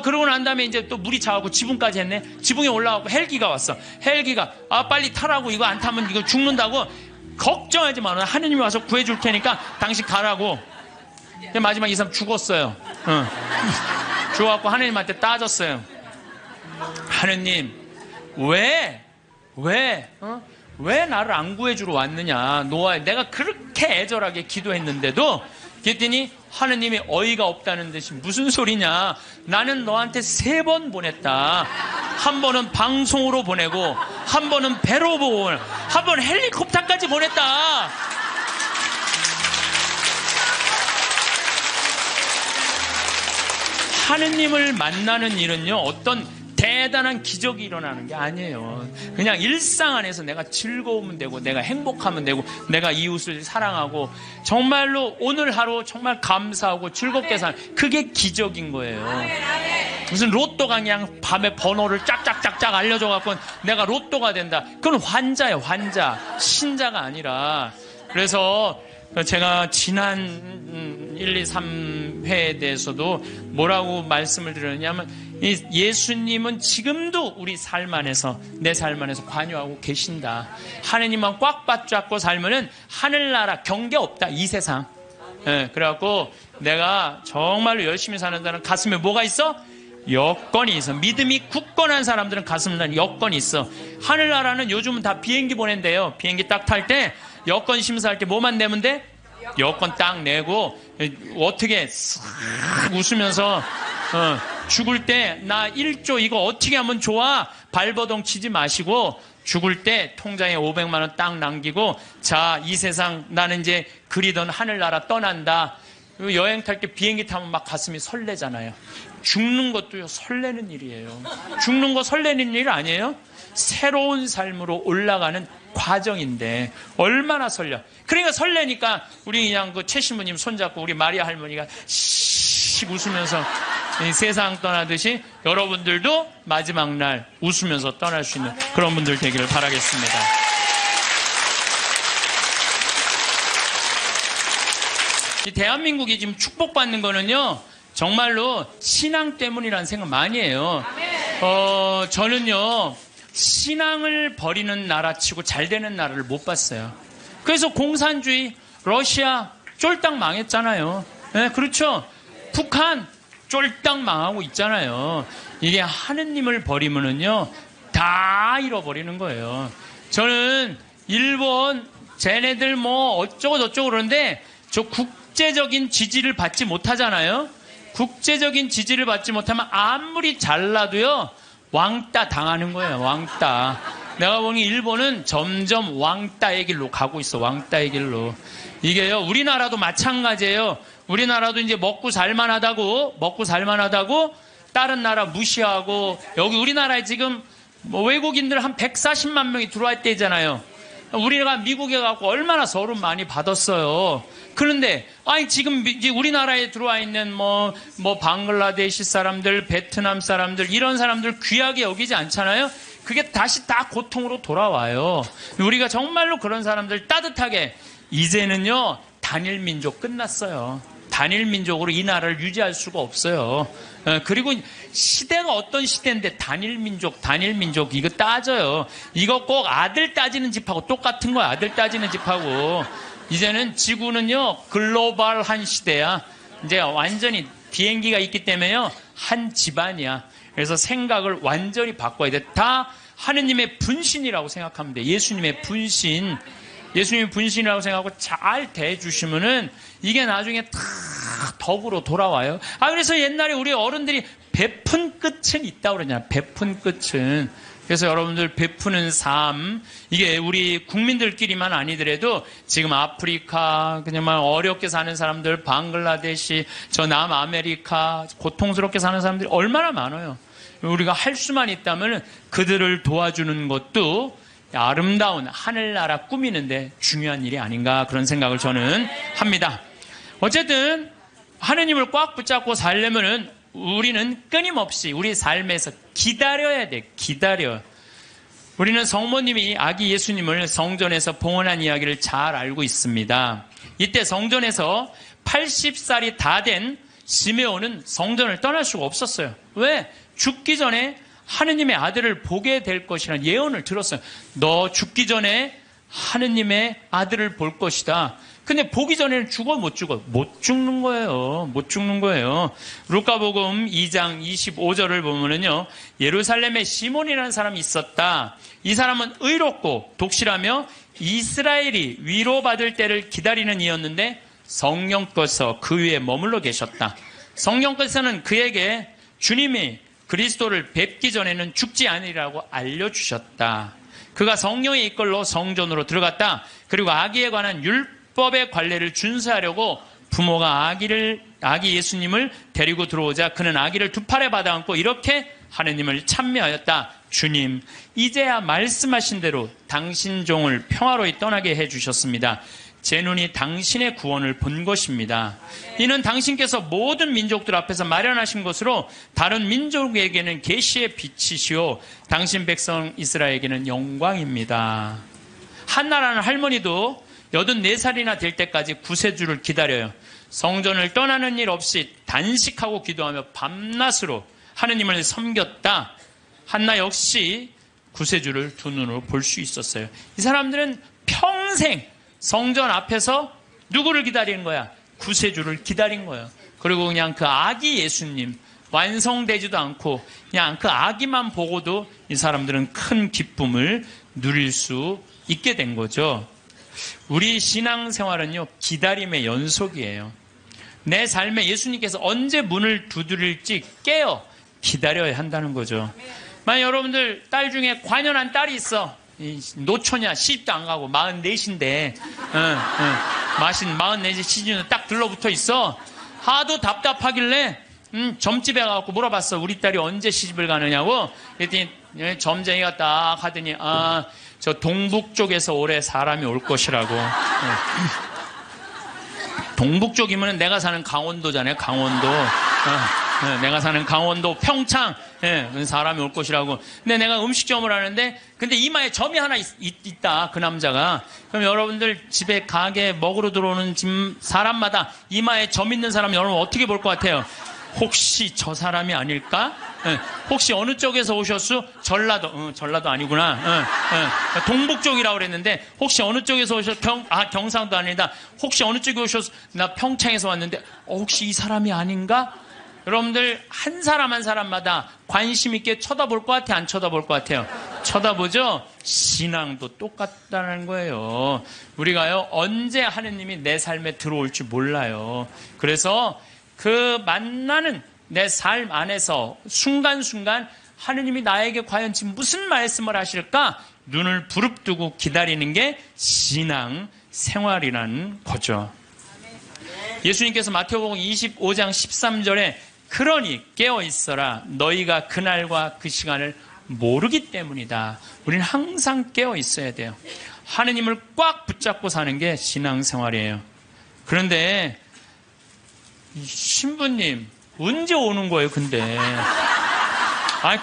그러고 난 다음에 이제 또 물이 차갖고 지붕까지 했네. 지붕에 올라가고 헬기가 왔어. 헬기가 빨리 타라고, 이거 안 타면 이거 죽는다고. 걱정하지 마. 하느님이 와서 구해줄 테니까 당신 가라고. 마지막에 이 사람 죽었어요. 죽어갖고 하느님한테 따졌어요. 하느님, 왜 나를 안 구해주러 왔느냐. 노아, 내가 그렇게 애절하게 기도했는데도. 그랬더니 하느님이 어이가 없다는 듯이 무슨 소리냐. 나는 너한테 3번 보냈다. 한 번은 방송으로 보내고, 한 번은 배로 보고, 한 번 헬리콥터까지 보냈다. 하느님을 만나는 일은요, 어떤 대단한 기적이 일어나는 게 아니에요. 그냥 일상 안에서 내가 즐거우면 되고, 내가 행복하면 되고, 내가 이웃을 사랑하고, 정말로 오늘 하루 정말 감사하고 즐겁게 사는, 그게 기적인 거예요. 무슨 로또가 그냥 밤에 번호를 짝짝짝짝 알려줘갖고 내가 로또가 된다. 그건 환자예요, 환자. 신자가 아니라. 그래서 제가 지난 1, 2, 3회에 대해서도 뭐라고 말씀을 드렸냐면, 예수님은 지금도 우리 삶 안에서, 내 삶 안에서 관여하고 계신다. 하느님만 꽉 붙잡고 살면은 하늘나라 경계 없다, 이 세상. 그래갖고 내가 정말로 열심히 사는다는 가슴에 뭐가 있어? 여건이 있어. 믿음이 굳건한 사람들은 가슴에 여건이 있어. 하늘나라는 요즘은 다 비행기 보낸대요. 비행기 딱 탈 때 여건 심사할 때 뭐만 내면 돼? 여건 딱 내고, 어떻게 싹 웃으면서 죽을 때 나 1조 이거 어떻게 하면 좋아? 발버둥 치지 마시고 죽을 때 통장에 500만 원 딱 남기고, 자, 이 세상 나는 이제 그리던 하늘나라 떠난다. 여행 탈 때 비행기 타면 막 가슴이 설레잖아요. 죽는 것도요, 설레는 일이에요. 죽는 거 설레는 일 아니에요? 새로운 삶으로 올라가는 과정인데 얼마나 설레. 그러니까 설레니까 우리 그냥 그 최 신부님 손잡고 우리 마리아 할머니가 씩 웃으면서 세상 떠나듯이 여러분들도 마지막 날 웃으면서 떠날 수 있는 그런 분들 되기를 바라겠습니다. 이 대한민국이 지금 축복받는 거는요, 정말로 신앙 때문이라는 생각 많이 해요. 저는요, 신앙을 버리는 나라치고 잘 되는 나라를 못 봤어요. 그래서 공산주의, 러시아 쫄딱 망했잖아요. 네, 그렇죠. 북한 쫄딱 망하고 있잖아요. 이게 하느님을 버리면은요, 다 잃어버리는 거예요. 저는 일본 쟤네들 뭐 어쩌고 저쩌고 그러는데, 저 국제적인 지지를 받지 못하잖아요. 국제적인 지지를 받지 못하면 아무리 잘나도요, 왕따 당하는 거예요. 왕따. 내가 보니 일본은 점점 왕따의 길로 가고 있어. 왕따의 길로. 이게요, 우리나라도 마찬가지예요. 우리나라도 이제 먹고 살만하다고 다른 나라 무시하고, 여기 우리나라에 지금 뭐 외국인들 한 140만 명이 들어와 있대잖아요. 우리가 미국에 가고 얼마나 서름 많이 받았어요. 그런데 지금 이제 우리나라에 들어와 있는 뭐 방글라데시 사람들, 베트남 사람들, 이런 사람들 귀하게 여기지 않잖아요. 그게 다시 다 고통으로 돌아와요. 우리가 정말로 그런 사람들 따뜻하게, 이제는요, 단일 민족 끝났어요. 단일 민족으로 이 나라를 유지할 수가 없어요. 그리고 시대가 어떤 시대인데 단일 민족 이거 따져요. 이거 꼭 아들 따지는 집하고 똑같은 거야. 아들 따지는 집하고. 이제는 지구는요, 글로벌한 시대야. 이제 완전히 비행기가 있기 때문에요, 한 집안이야. 그래서 생각을 완전히 바꿔야 돼. 다 하느님의 분신이라고 생각하면 돼. 예수님의 분신. 예수님의 분신이라고 생각하고 잘 대해주시면은 이게 나중에 다 덕으로 돌아와요. 그래서 옛날에 우리 어른들이 베푼 끝은 있다고 그러냐. 베푼 끝은. 그래서 여러분들 베푸는 삶, 이게 우리 국민들끼리만 아니더라도 지금 아프리카, 그냥 어렵게 사는 사람들, 방글라데시, 저 남아메리카, 고통스럽게 사는 사람들이 얼마나 많아요. 우리가 할 수만 있다면 그들을 도와주는 것도 아름다운 하늘나라 꾸미는데 중요한 일이 아닌가, 그런 생각을 저는 합니다. 어쨌든 하느님을 꽉 붙잡고 살려면은 우리는 끊임없이 우리 삶에서 기다려야 돼. 기다려. 우리는 성모님이 아기 예수님을 성전에서 봉헌한 이야기를 잘 알고 있습니다. 이때 성전에서 80살이 다 된 시메온은 성전을 떠날 수가 없었어요. 왜? 죽기 전에 하느님의 아들을 보게 될 것이라는 예언을 들었어요. 너 죽기 전에 하느님의 아들을 볼 것이다. 근데 보기 전에는 죽어 못 죽어? 못 죽는 거예요. 못 죽는 거예요. 루카복음 2장 25절을 보면은요, 예루살렘에 시몬이라는 사람이 있었다. 이 사람은 의롭고 독실하며 이스라엘이 위로받을 때를 기다리는 이였는데 성령께서 그 위에 머물러 계셨다. 성령께서는 그에게 주님이 그리스도를 뵙기 전에는 죽지 않으리라고 알려주셨다. 그가 성령의 이끌로 성전으로 들어갔다. 그리고 아기에 관한 율법의 관례를 준수하려고 부모가 아기 예수님을 데리고 들어오자 그는 아기를 두 팔에 받아안고 이렇게 하느님을 찬미하였다. 주님, 이제야 말씀하신 대로 당신 종을 평화로이 떠나게 해주셨습니다. 제 눈이 당신의 구원을 본 것입니다. 이는 당신께서 모든 민족들 앞에서 마련하신 것으로 다른 민족에게는 계시의 빛이시오 당신 백성 이스라엘에게는 영광입니다. 한나라는 할머니도 84살이나 될 때까지 구세주를 기다려요. 성전을 떠나는 일 없이 단식하고 기도하며 밤낮으로 하느님을 섬겼다. 한나 역시 구세주를 두 눈으로 볼 수 있었어요. 이 사람들은 평생 성전 앞에서 누구를 기다리는 거야? 구세주를 기다린 거예요. 그리고 그냥 그 아기 예수님 완성되지도 않고 그냥 그 아기만 보고도 이 사람들은 큰 기쁨을 누릴 수 있게 된 거죠. 우리 신앙생활은요, 기다림의 연속이에요. 내 삶에 예수님께서 언제 문을 두드릴지 깨어 기다려야 한다는 거죠. 만약 여러분들 딸 중에 관연한 딸이 있어. 노처냐, 시집도 안 가고 44인데 44 시즌에 딱 들러붙어 있어. 하도 답답하길래 점집에 가서 물어봤어. 우리 딸이 언제 시집을 가느냐고. 그랬더니 점쟁이가 딱 하더니 저 동북 쪽에서 올해 사람이 올 것이라고. 동북 쪽이면 내가 사는 강원도잖아요. 강원도. 내가 사는 강원도 평창 사람이 올 것이라고. 근데 내가 음식점을 하는데 근데 이마에 점이 하나 있다. 그 남자가. 그럼 여러분들 집에 가게 먹으러 들어오는 집 사람마다 이마에 점 있는 사람 여러분 어떻게 볼 것 같아요? 혹시 저 사람이 아닐까? 혹시 어느 쪽에서 오셨어? 전라도. 전라도 아니구나. 동북 쪽이라고 그랬는데 혹시 어느 쪽에서 오셨어? 경상도 아니다. 혹시 어느 쪽에 오셨어? 나 평창에서 왔는데 혹시 이 사람이 아닌가? 여러분들 한 사람 한 사람마다 관심 있게 쳐다볼 것 같아요? 안 쳐다볼 것 같아요? 쳐다보죠? 신앙도 똑같다는 거예요. 우리가요, 언제 하느님이 내 삶에 들어올지 몰라요. 그래서 그 만나는 내 삶 안에서 순간순간 하느님이 나에게 과연 지금 무슨 말씀을 하실까? 눈을 부릅뜨고 기다리는 게 신앙 생활이라는 거죠. 예수님께서 마태복음 25장 13절에 그러니 깨어있어라. 너희가 그날과 그 시간을 모르기 때문이다. 우리는 항상 깨어있어야 돼요. 하느님을 꽉 붙잡고 사는 게 신앙생활이에요. 그런데 신부님 언제 오는 거예요? 근데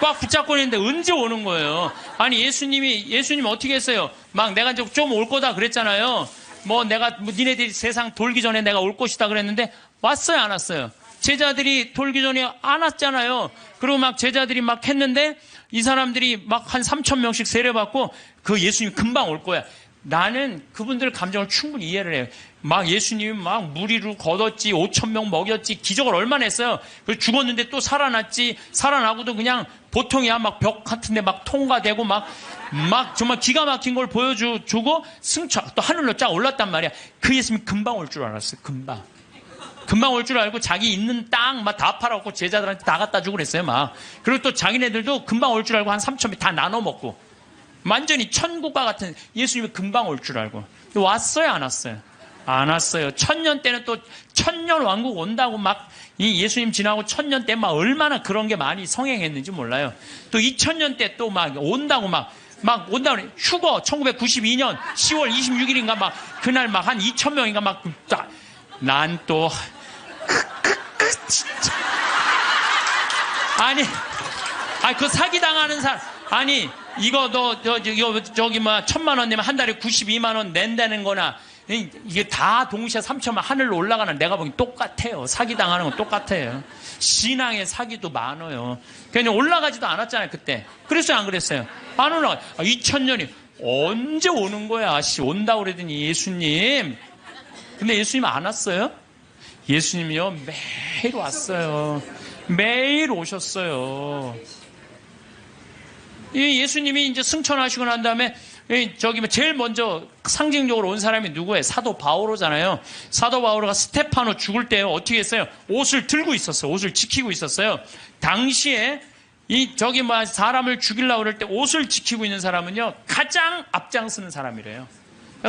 꽉 붙잡고 있는데 언제 오는 거예요? 아니 예수님 어떻게 했어요? 막 내가 이제 좀 올 거다 그랬잖아요. 니네들이 세상 돌기 전에 내가 올 것이다 그랬는데 왔어요, 안 왔어요? 제자들이 돌기 전에 안 왔잖아요. 그리고 막 제자들이 막 했는데 이 사람들이 막 한 3,000명씩 세례받고 그 예수님 금방 올 거야. 나는 그분들 감정을 충분히 이해를 해요. 막 예수님이 막 무리로 걷었지, 5,000명 먹였지, 기적을 얼마나 했어요. 그래서 죽었는데 또 살아났지, 살아나고도 그냥 보통이야. 막 벽 같은데 막 통과되고 막 정말 기가 막힌 걸 보여주고 또 하늘로 쫙 올랐단 말이야. 그 예수님이 금방 올 줄 알았어요. 금방 올 줄 알고 자기 있는 땅 막 다 팔아갖고 제자들한테 다 갖다 주고 그랬어요. 막. 그리고 또 자기네들도 금방 올 줄 알고 한 3,000명 다 나눠 먹고. 완전히 천국과 같은 예수님이 금방 올 줄 알고. 왔어요, 안 왔어요? 안 왔어요. 1000년 때는 또 1000년 왕국 온다고 막 이 예수님 지나고 1000년 때 막 얼마나 그런 게 많이 성행했는지 몰라요. 또 2000년 때 또 막 온다고 막 온다고 그래. 휴거 1992년 10월 26일인가 막 그날 막 한 2000명인가 막 난 또 진짜 아니 그 사기 당하는 사람 아니 이거 너 저기 뭐 1,000만 원 내면 한 달에 92만 원 낸다는 거나 이게 다 동시에 3천만 하늘로 올라가는 내가 보기 똑같아요. 사기당하는 건 똑같아요. 신앙의 사기도 많아요. 그냥 올라가지도 않았잖아요, 그때. 그랬어요, 안 그랬어요? 안 올라가. 2000년이 언제 오는 거야? 온다고 그러더니 예수님. 근데 예수님 안 왔어요? 예수님이요, 매일 왔어요. 매일 오셨어요. 이 예수님이 이제 승천하시고 난 다음에 제일 먼저 상징적으로 온 사람이 누구예요? 사도 바오로잖아요. 사도 바오로가 스테파노 죽을 때 어떻게 했어요? 옷을 들고 있었어요. 옷을 지키고 있었어요. 당시에 사람을 죽이려고 그럴 때 옷을 지키고 있는 사람은요, 가장 앞장서는 사람이래요.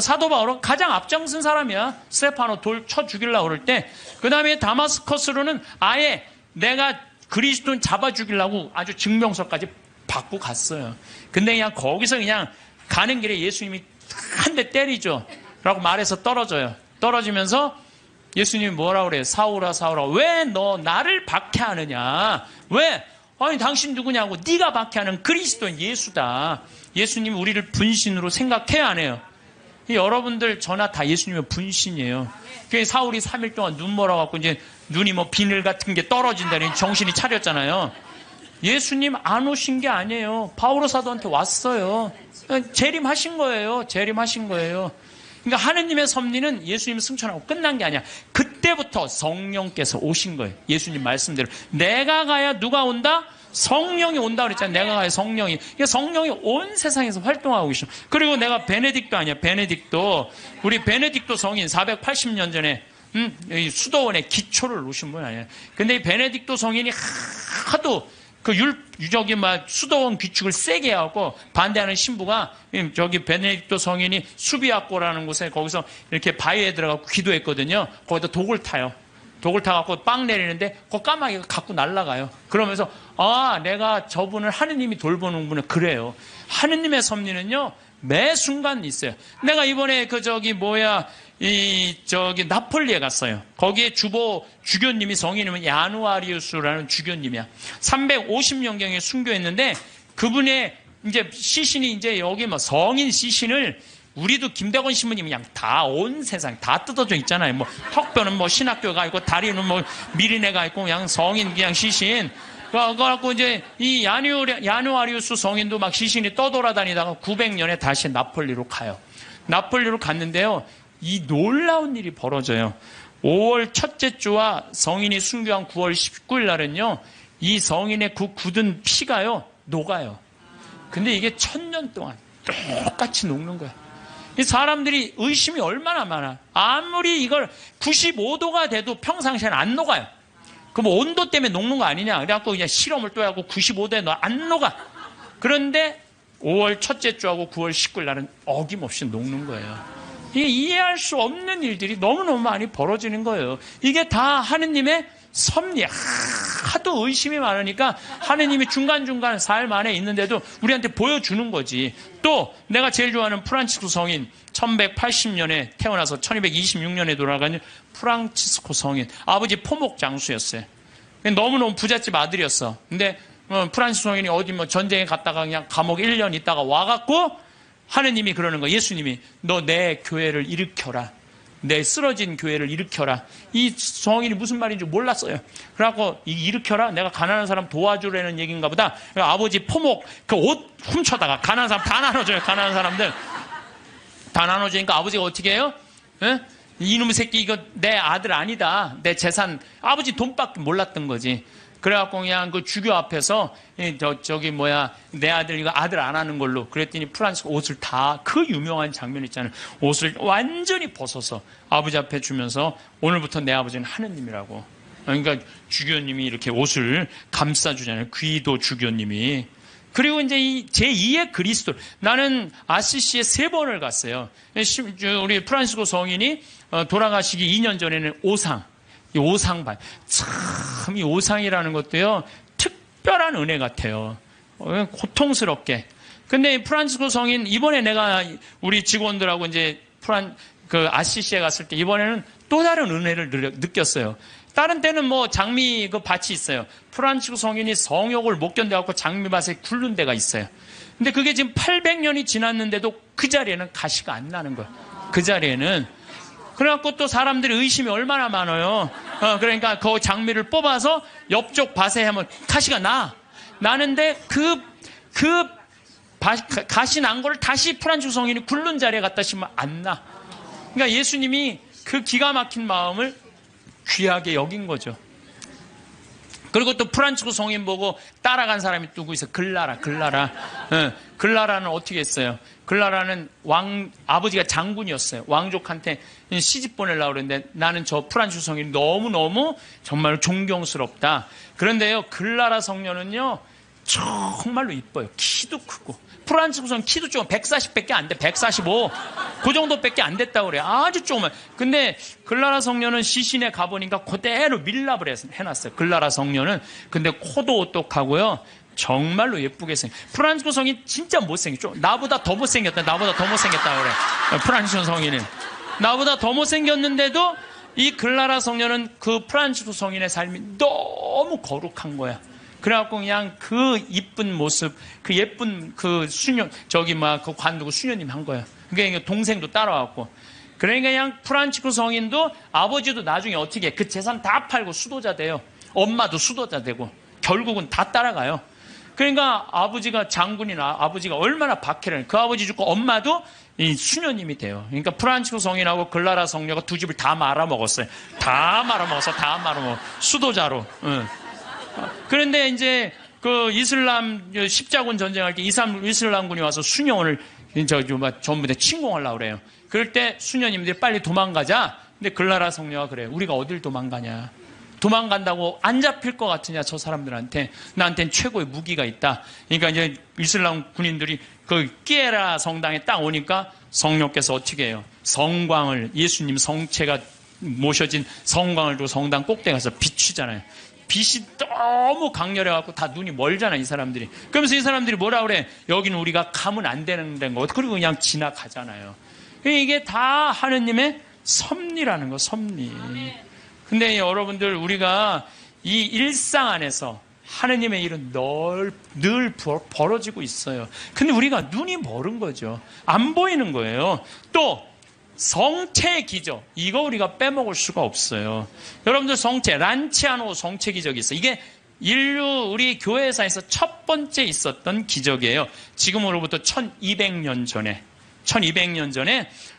사도 바오로 가장 앞장선 사람이야. 스테파노 돌 쳐 죽이려고 그럴 때. 그 다음에 다마스커스로는 아예 내가 그리스도인 잡아 죽이려고 아주 증명서까지 받고 갔어요. 근데 그냥 거기서 그냥 가는 길에 예수님이 한 대 때리죠. 라고 말해서 떨어져요. 떨어지면서 예수님이 뭐라고 그래요? 사울아, 사울아, 왜 너 나를 박해하느냐? 왜? 아니, 당신 누구냐고. 네가 박해하는 그리스도인 예수다. 예수님이 우리를 분신으로 생각해야 안 해요. 여러분들 저나 다 예수님의 분신이에요. 그 사울이 3일 동안 눈 멀어갖고 이제 눈이 뭐 비늘 같은 게 떨어진다니 정신이 차렸잖아요. 예수님 안 오신 게 아니에요. 바오로 사도한테 왔어요. 재림하신 거예요. 재림하신 거예요. 그러니까 하느님의 섭리는 예수님 승천하고 끝난 게 아니야. 그때부터 성령께서 오신 거예요. 예수님 말씀대로. 내가 가야 누가 온다? 성령이 온다 그랬잖아요. 내가 가야 성령이. 그러니까 성령이 온 세상에서 활동하고 계셔. 그리고 내가 베네딕토 아니야. 베네딕토. 우리 베네딕토 성인 480년 전에 수도원에 기초를 놓으신 분 아니에요. 근데 이 베네딕토 성인이 하도 수도원 규칙을 세게 하고 반대하는 신부가 베네딕토 성인이 수비학고라는 곳에 거기서 이렇게 바위에 들어가고 기도했거든요. 거기다 독을 타요. 독을 타갖고 빵 내리는데 그 까마귀가 갖고 날아가요. 그러면서 내가 저분을 하느님이 돌보는 분은 그래요. 하느님의 섭리는요 매 순간 있어요. 내가 이번에 나폴리에 갔어요. 거기에 주교님이 성인이면 야누아리우스라는 주교님이야. 350년경에 순교했는데 그분의 이제 시신이 이제 여기 성인 시신을 우리도 김대건 신부님이 그냥 다 온 세상 다 뜯어져 있잖아요. 턱뼈는 신학교가 있고 다리는 미리네가 있고 그냥 성인 그냥 시신. 그래갖고 이제 이 야누아리우스 성인도 막 시신이 떠돌아다니다가 900년에 다시 나폴리로 가요. 나폴리로 갔는데요. 이 놀라운 일이 벌어져요. 5월 첫째 주와 성인이 순교한 9월 19일 날은요. 이 성인의 그 굳은 피가요. 녹아요. 근데 이게 1000년 동안 똑같이 녹는 거예요. 이 사람들이 의심이 얼마나 많아. 아무리 이걸 95도가 돼도 평상시에는 안 녹아요. 그럼 온도 때문에 녹는 거 아니냐. 그래갖고 그냥 실험을 또 하고 95도에 안 녹아. 그런데 5월 첫째 주하고 9월 19일 날은 어김없이 녹는 거예요. 이게 이해할 수 없는 일들이 너무너무 많이 벌어지는 거예요. 이게 다 하느님의 섭리. 하도 의심이 많으니까 하느님이 중간중간 사흘 만에 있는데도 우리한테 보여주는 거지. 또 내가 제일 좋아하는 프란치스코 성인 1180년에 태어나서 1226년에 돌아간 프란치스코 성인. 아버지 포목 장수였어요. 너무너무 부잣집 아들이었어. 근데 프란치스코 성인이 어디 전쟁에 갔다가 그냥 감옥 1년 있다가 와갖고 하느님이 그러는 거야. 예수님이 너 내 교회를 일으켜라. 내 쓰러진 교회를 일으켜라. 이 성인이 무슨 말인지 몰랐어요. 그래갖고 일으켜라. 내가 가난한 사람 도와주라는 얘기인가 보다. 아버지 포목 그 옷 훔쳐다가 가난한 사람 다 나눠줘요. 가난한 사람들 다 나눠주니까 아버지가 어떻게 해요? 에? 이놈의 새끼 이거 내 아들 아니다. 내 재산. 아버지 돈밖에 몰랐던 거지. 그래갖고 그냥 그 주교 앞에서 내 아들 이거 아들 안 하는 걸로 그랬더니 프란치스코 옷을 다 그 유명한 장면 있잖아요. 옷을 완전히 벗어서 아버지 앞에 주면서 오늘부터 내 아버지는 하느님이라고. 그러니까 주교님이 이렇게 옷을 감싸주잖아요. 귀도 주교님이. 그리고 이제 이 제2의 그리스도. 나는 아시시에 3번을 갔어요. 우리 프란치스코 성인이 돌아가시기 2년 전에는 이 오상반. 참, 이 오상이라는 것도요, 특별한 은혜 같아요. 고통스럽게. 근데 프란치스코 성인, 이번에 내가 우리 직원들하고 이제 아시시에 갔을 때, 이번에는 또 다른 은혜를 느꼈어요. 다른 때는 장미 밭이 있어요. 프란치스코 성인이 성욕을 못 견뎌갖고 장미밭에 굴른 데가 있어요. 근데 그게 지금 800년이 지났는데도 그 자리에는 가시가 안 나는 거예요. 그 자리에는. 그래갖고 또 사람들이 의심이 얼마나 많아요. 그러니까 그 장미를 뽑아서 옆쪽 밭에 하면 가시가 나는데 가시 난 거를 다시 프란치스코 성인이 굴른 자리에 갖다 심으면 안 나. 그러니까 예수님이 그 기가 막힌 마음을 귀하게 여긴 거죠. 그리고 또 프란치스코 성인 보고 따라간 사람이 누구 있어? 글라라. 글라라는 어떻게 했어요? 글라라는 아버지가 장군이었어요. 왕족한테 시집 보내려고 그랬는데 나는 저 프란치스코 성인이 너무너무 정말 존경스럽다. 그런데요, 글라라 성녀는요, 정말로 이뻐요. 키도 크고. 프란치스코 성인 키도 조금 140밖에 안 돼. 145. 그 정도밖에 안 됐다고 그래요. 아주 조그만. 근데 글라라 성녀는 시신에 가보니까 그대로 밀랍을 해놨어요. 글라라 성녀는. 근데 코도 오똑하고요. 정말로 예쁘게 생겼어요. 프란치스코 성인 진짜 못생겼죠. 나보다 더 못생겼다 그래. 프란치스코 성인은. 나보다 더 못생겼는데도 이 글라라 성녀는 그 프란치스코 성인의 삶이 너무 거룩한 거야. 그래갖고 그냥 그 이쁜 모습, 그 예쁜 그 수녀, 그 관두고 수녀님 한 거예요. 그러니까 동생도 따라왔고. 그러니까 그냥 프란치스코 성인도 아버지도 나중에 어떻게 해? 그 재산 다 팔고 수도자 돼요. 엄마도 수도자 되고. 결국은 다 따라가요. 그러니까 아버지가 장군이나 아버지가 얼마나 박해를, 그 아버지 죽고 엄마도 이 수녀님이 돼요. 그러니까 프란치스코 성인하고 글라라 성녀가 두 집을 다 말아먹었어요. 다 말아먹었어. 수도자로. 응. 그런데 이제 그 이슬람 십자군 전쟁할 때 이슬람군이 와서 수녀원을 전부 다 침공하려고 그래요. 그럴 때 수녀님들이 빨리 도망가자. 근데 글라라 성녀가 그래요. 우리가 어딜 도망가냐. 도망간다고 안 잡힐 것 같으냐, 저 사람들한테. 나한테는 최고의 무기가 있다. 그러니까 이제 이슬람 군인들이 그 끼에라 성당에 딱 오니까 성녀께서 어떻게 해요? 성광을, 예수님 성체가 모셔진 성광을 두고 성당 꼭대기 가서 비추잖아요. 빛이 너무 강렬해갖고 다 눈이 멀잖아, 이 사람들이. 그러면서 이 사람들이 뭐라 그래? 여기는 우리가 가면 안 되는 데인 거. 그리고 그냥 지나가잖아요. 이게 다 하느님의 섭리라는 거, 섭리. 근데 여러분들, 우리가 이 일상 안에서 하느님의 일은 늘 벌어지고 있어요. 근데 우리가 눈이 멀은 거죠. 안 보이는 거예요. 또 성체의 기적, 이거 우리가 빼먹을 수가 없어요. 여러분들 성체, 란치아노 성체 기적이 있어요. 이게 인류 우리 교회사에서 첫 번째 있었던 기적이에요. 지금으로부터 1200년 전에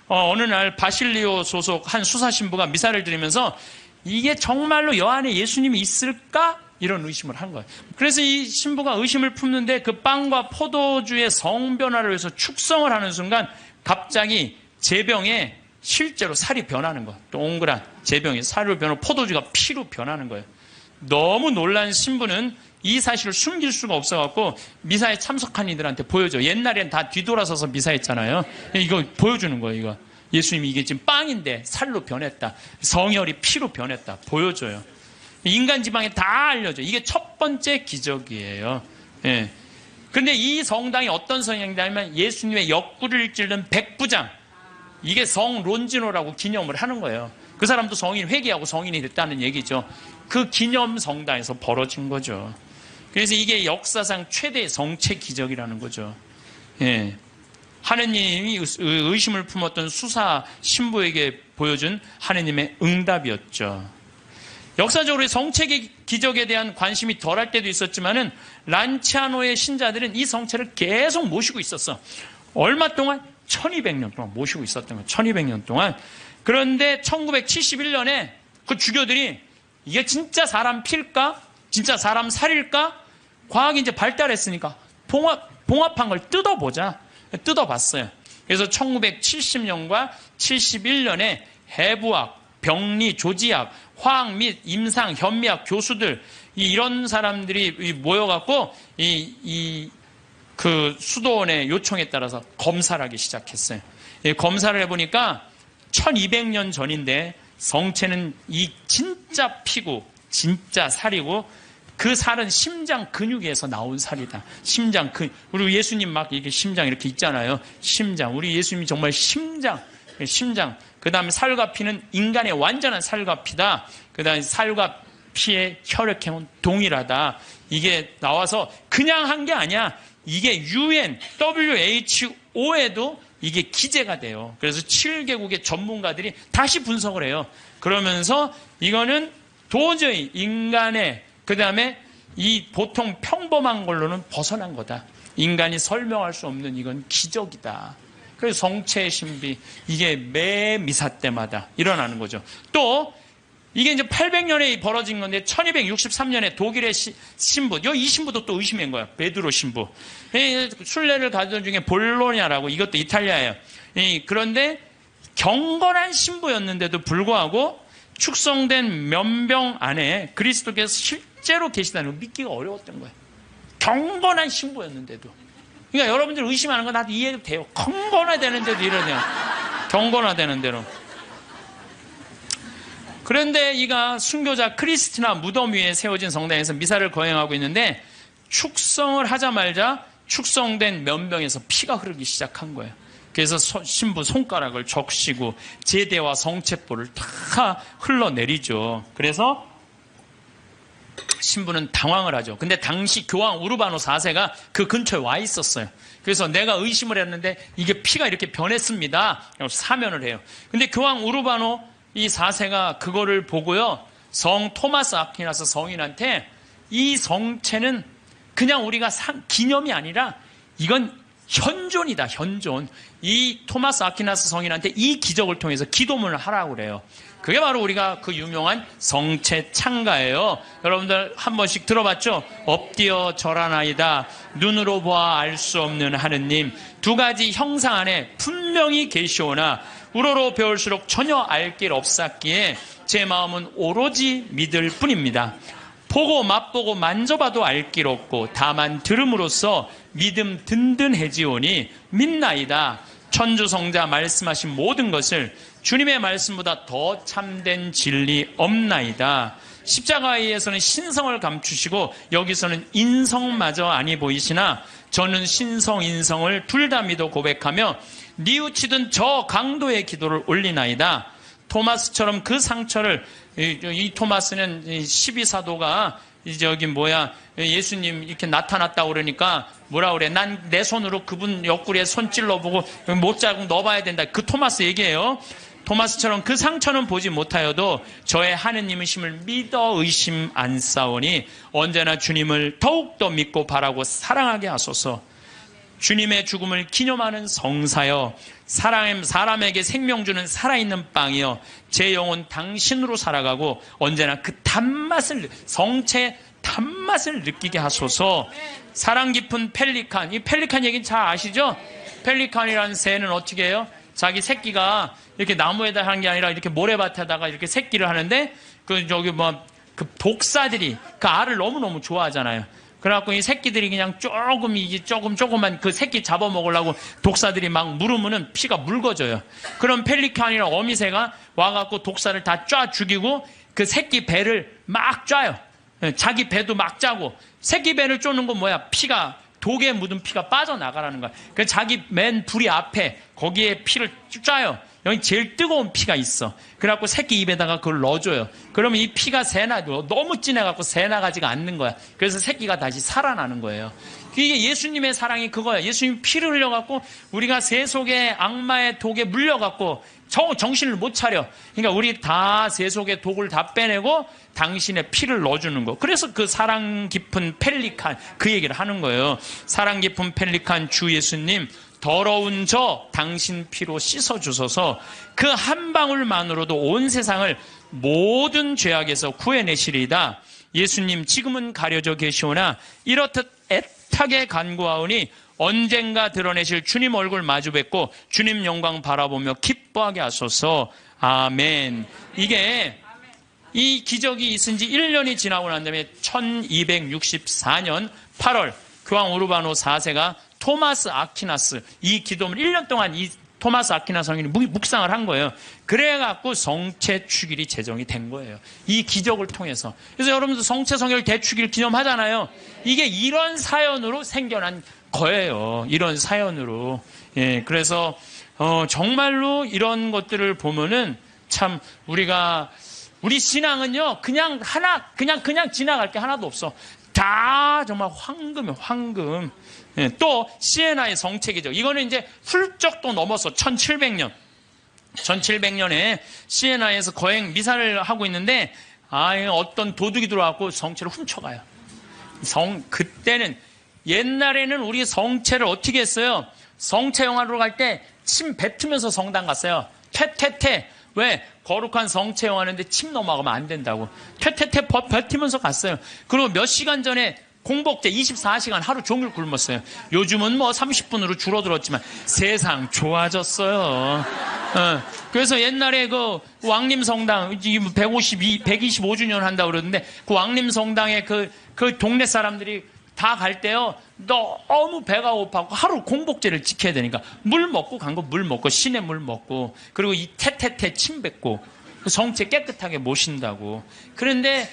어느 날 바실리오 소속 한 수사신부가 미사를 드리면서 이게 정말로 여 안에 예수님이 있을까? 이런 의심을 한 거예요. 그래서 이 신부가 의심을 품는데 그 빵과 포도주의 성변화를 위해서 축성을 하는 순간 갑자기 제병에 실제로 살이 변하는 거예요. 동그란 제병이 살로 변하고 포도주가 피로 변하는 거예요. 너무 놀란 신부는 이 사실을 숨길 수가 없어갖고 미사에 참석한 이들한테 보여줘. 옛날엔 다 뒤돌아서서 미사했잖아요. 이거 보여주는 거예요. 이거 예수님이 이게 지금 빵인데 살로 변했다. 성혈이 피로 변했다. 보여줘요. 인간 지방에 다 알려줘. 이게 첫 번째 기적이에요. 예. 근데 이 성당이 어떤 성당이냐면 예수님의 옆구리를 찌른 백부장. 이게 성론지노라고 기념을 하는 거예요. 그 사람도 성인 회개하고 성인이 됐다는 얘기죠. 그 기념 성당에서 벌어진 거죠. 그래서 이게 역사상 최대의 성체 기적이라는 거죠. 예. 하느님이 의심을 품었던 수사 신부에게 보여준 하느님의 응답이었죠. 역사적으로 성체 기적에 대한 관심이 덜할 때도 있었지만은 란치아노의 신자들은 이 성체를 계속 모시고 있었어. 얼마 동안? 1200년 동안 모시고 있었던 거예요. 1200년 동안. 그런데 1971년에 그 주교들이 이게 진짜 사람 필까? 진짜 사람 살일까? 과학이 이제 발달했으니까 봉합한 걸 뜯어보자. 뜯어봤어요. 그래서 1970년과 71년에 해부학, 병리, 조지학, 화학 및 임상, 현미학 교수들 이런 사람들이 모여갖고 그 수도원의 요청에 따라서 검사를 하기 시작했어요. 검사를 해보니까 1200년 전인데 성체는 이 진짜 피고 진짜 살이고 그 살은 심장 근육에서 나온 살이다. 심장 근육. 우리 예수님 막 이렇게 심장 이렇게 있잖아요. 심장. 우리 예수님이 정말 심장. 그 다음에 살과 피는 인간의 완전한 살과 피다. 그 다음에 살과 피의 혈액형은 동일하다. 이게 나와서 그냥 한 게 아니야. 이게 UN, WHO에도 이게 기재가 돼요. 그래서 7개국의 전문가들이 다시 분석을 해요. 그러면서 이거는 도저히 인간의, 그 다음에 이 보통 평범한 걸로는 벗어난 거다. 인간이 설명할 수 없는 이건 기적이다. 그래서 성체의 신비, 이게 매 미사 때마다 일어나는 거죠. 또 이게 이제 800년에 벌어진 건데 1263년에 독일의 신부, 이 신부도 또 의심한 거야. 베드로 신부. 순례를 가던 중에 볼로냐라고, 이것도 이탈리아예요. 그런데 경건한 신부였는데도 불구하고 축성된 면병 안에 그리스도께서 실제로 계시다는 걸 믿기가 어려웠던 거예요. 경건한 신부였는데도. 그러니까 여러분들 의심하는 건 나도 이해도 돼요. 경건화되는데도 이러냐. 경건화되는 대로. 그런데 이가 순교자 크리스티나 무덤 위에 세워진 성당에서 미사를 거행하고 있는데 축성을 하자마자 축성된 면병에서 피가 흐르기 시작한 거예요. 그래서 신부 손가락을 적시고 제대와 성체포를 다 흘러내리죠. 그래서 신부는 당황을 하죠. 근데 당시 교황 우르바노 4세가 그 근처에 와 있었어요. 그래서 내가 의심을 했는데 이게 피가 이렇게 변했습니다. 사면을 해요. 근데 교황 우르바노 이 4세가 그거를 보고요, 성 토마스 아퀴나스 성인한테 이 성체는 그냥 우리가 기념이 아니라 이건 현존이다, 현존. 이 토마스 아퀴나스 성인한테 이 기적을 통해서 기도문을 하라고 그래요. 그게 바로 우리가 그 유명한 성체 창가예요. 여러분들 한 번씩 들어봤죠? 엎드려 절하나이다. 눈으로 보아 알 수 없는 하느님. 두 가지 형상 안에 분명히 계시오나 우러러 배울수록 전혀 알 길 없었기에 제 마음은 오로지 믿을 뿐입니다. 보고 맛보고 만져봐도 알 길 없고 다만 들음으로써 믿음 든든해지오니 믿나이다. 천주성자 말씀하신 모든 것을 주님의 말씀보다 더 참된 진리 없나이다. 십자가에서는 신성을 감추시고 여기서는 인성마저 아니 보이시나 저는 신성 인성을 둘 다 믿어 고백하며 뉘우치던 저 강도의 기도를 올리나이다. 토마스처럼 그 상처를, 이 토마스는 12사도가 예수님 이렇게 나타났다고 그러니까 뭐라 그래? 난 내 손으로 그분 옆구리에 손 찔러보고 못자국 넣어봐야 된다. 그 토마스 얘기예요. 토마스처럼 그 상처는 보지 못하여도 저의 하느님이심을 믿어 의심 안 싸우니 언제나 주님을 더욱더 믿고 바라고 사랑하게 하소서. 주님의 죽음을 기념하는 성사여, 사람에게 생명 주는 살아있는 빵이여, 제 영혼 당신으로 살아가고 언제나 그 단맛을, 성체 단맛을 느끼게 하소서. 사랑 깊은 펠리칸, 이 펠리칸 얘기는 잘 아시죠? 펠리칸이라는 새는 어떻게 해요? 자기 새끼가 이렇게 나무에다 하는 게 아니라 이렇게 모래밭에다가 이렇게 새끼를 하는데 그 독사들이 그 알을 너무너무 좋아하잖아요. 그래갖고 이 새끼들이 그냥 조금만 그 새끼 잡아먹으려고 독사들이 막 물으면은 피가 묽어져요. 그럼 펠리칸이랑 어미새가 와갖고 독사를 다 쫙 죽이고 그 새끼 배를 막 쪄요. 자기 배도 막 짜고, 새끼 배를 쫓는 건 뭐야? 피가, 독에 묻은 피가 빠져나가라는 거야. 그래서 자기 맨 부리 앞에 거기에 피를 짜요. 여기 제일 뜨거운 피가 있어. 그래갖고 새끼 입에다가 그걸 넣어줘요. 그러면 이 피가 새나고 너무 진해갖고 새나가지가 않는 거야. 그래서 새끼가 다시 살아나는 거예요. 이게 예수님의 사랑이 그거야. 예수님이 피를 흘려갖고 우리가 새 속에 악마의 독에 물려갖고 정신을 못 차려. 그러니까 우리 다 새 속의 독을 다 빼내고 당신의 피를 넣어주는 거. 그래서 그 사랑 깊은 펠리칸 그 얘기를 하는 거예요. 사랑 깊은 펠리칸 주 예수님, 더러운 저 당신 피로 씻어주소서. 그 한 방울만으로도 온 세상을 모든 죄악에서 구해내시리이다. 예수님 지금은 가려져 계시오나 이렇듯 애타게 간구하오니 언젠가 드러내실 주님 얼굴 마주 뵙고 주님 영광 바라보며 기뻐하게 하소서. 아멘. 이게 이 기적이 있은 지 1년이 지나고 난 다음에 1264년 8월 교황 우르바노 4세가 토마스 아퀴나스, 이 기도문을 1년 동안 이 토마스 아퀴나스 성인이 묵상을 한 거예요. 그래갖고 성체 축일이 제정이 된 거예요. 이 기적을 통해서. 그래서 여러분들 성체 성일 대축일 기념하잖아요. 이게 이런 사연으로 생겨난 거예요. 이런 사연으로. 예, 그래서 정말로 이런 것들을 보면은 참 우리 신앙은요, 그냥 지나갈 게 하나도 없어. 다 정말 황금이에요, 황금. 예, 또 시에나의 성체기죠. 이거는 이제 훌쩍 또 넘어서 1700년. 1700년에 시에나에서 거행 미사를 하고 있는데 어떤 도둑이 들어와서 성체를 훔쳐가요. 그때는 옛날에는 우리 성체를 어떻게 했어요? 성체 영화로 갈 때 침 뱉으면서 성당 갔어요. 퇴퇴퇴. 왜? 거룩한 성체 영화하는데 침 넘어가면 안 된다고. 퇴퇴퇴 뱉으면서 갔어요. 그리고 몇 시간 전에 공복제 24시간 하루 종일 굶었어요. 요즘은 뭐 30분으로 줄어들었지만 세상 좋아졌어요. 그래서 옛날에 그 왕림성당 125주년 한다고 그러는데 그 왕림성당에 그 동네 사람들이 다 갈 때요 너무 배가 고파고 하루 공복제를 지켜야 되니까 물 먹고 간 거 물 먹고 시내 물 먹고 그리고 이 태태태 침 뱉고 성체 깨끗하게 모신다고. 그런데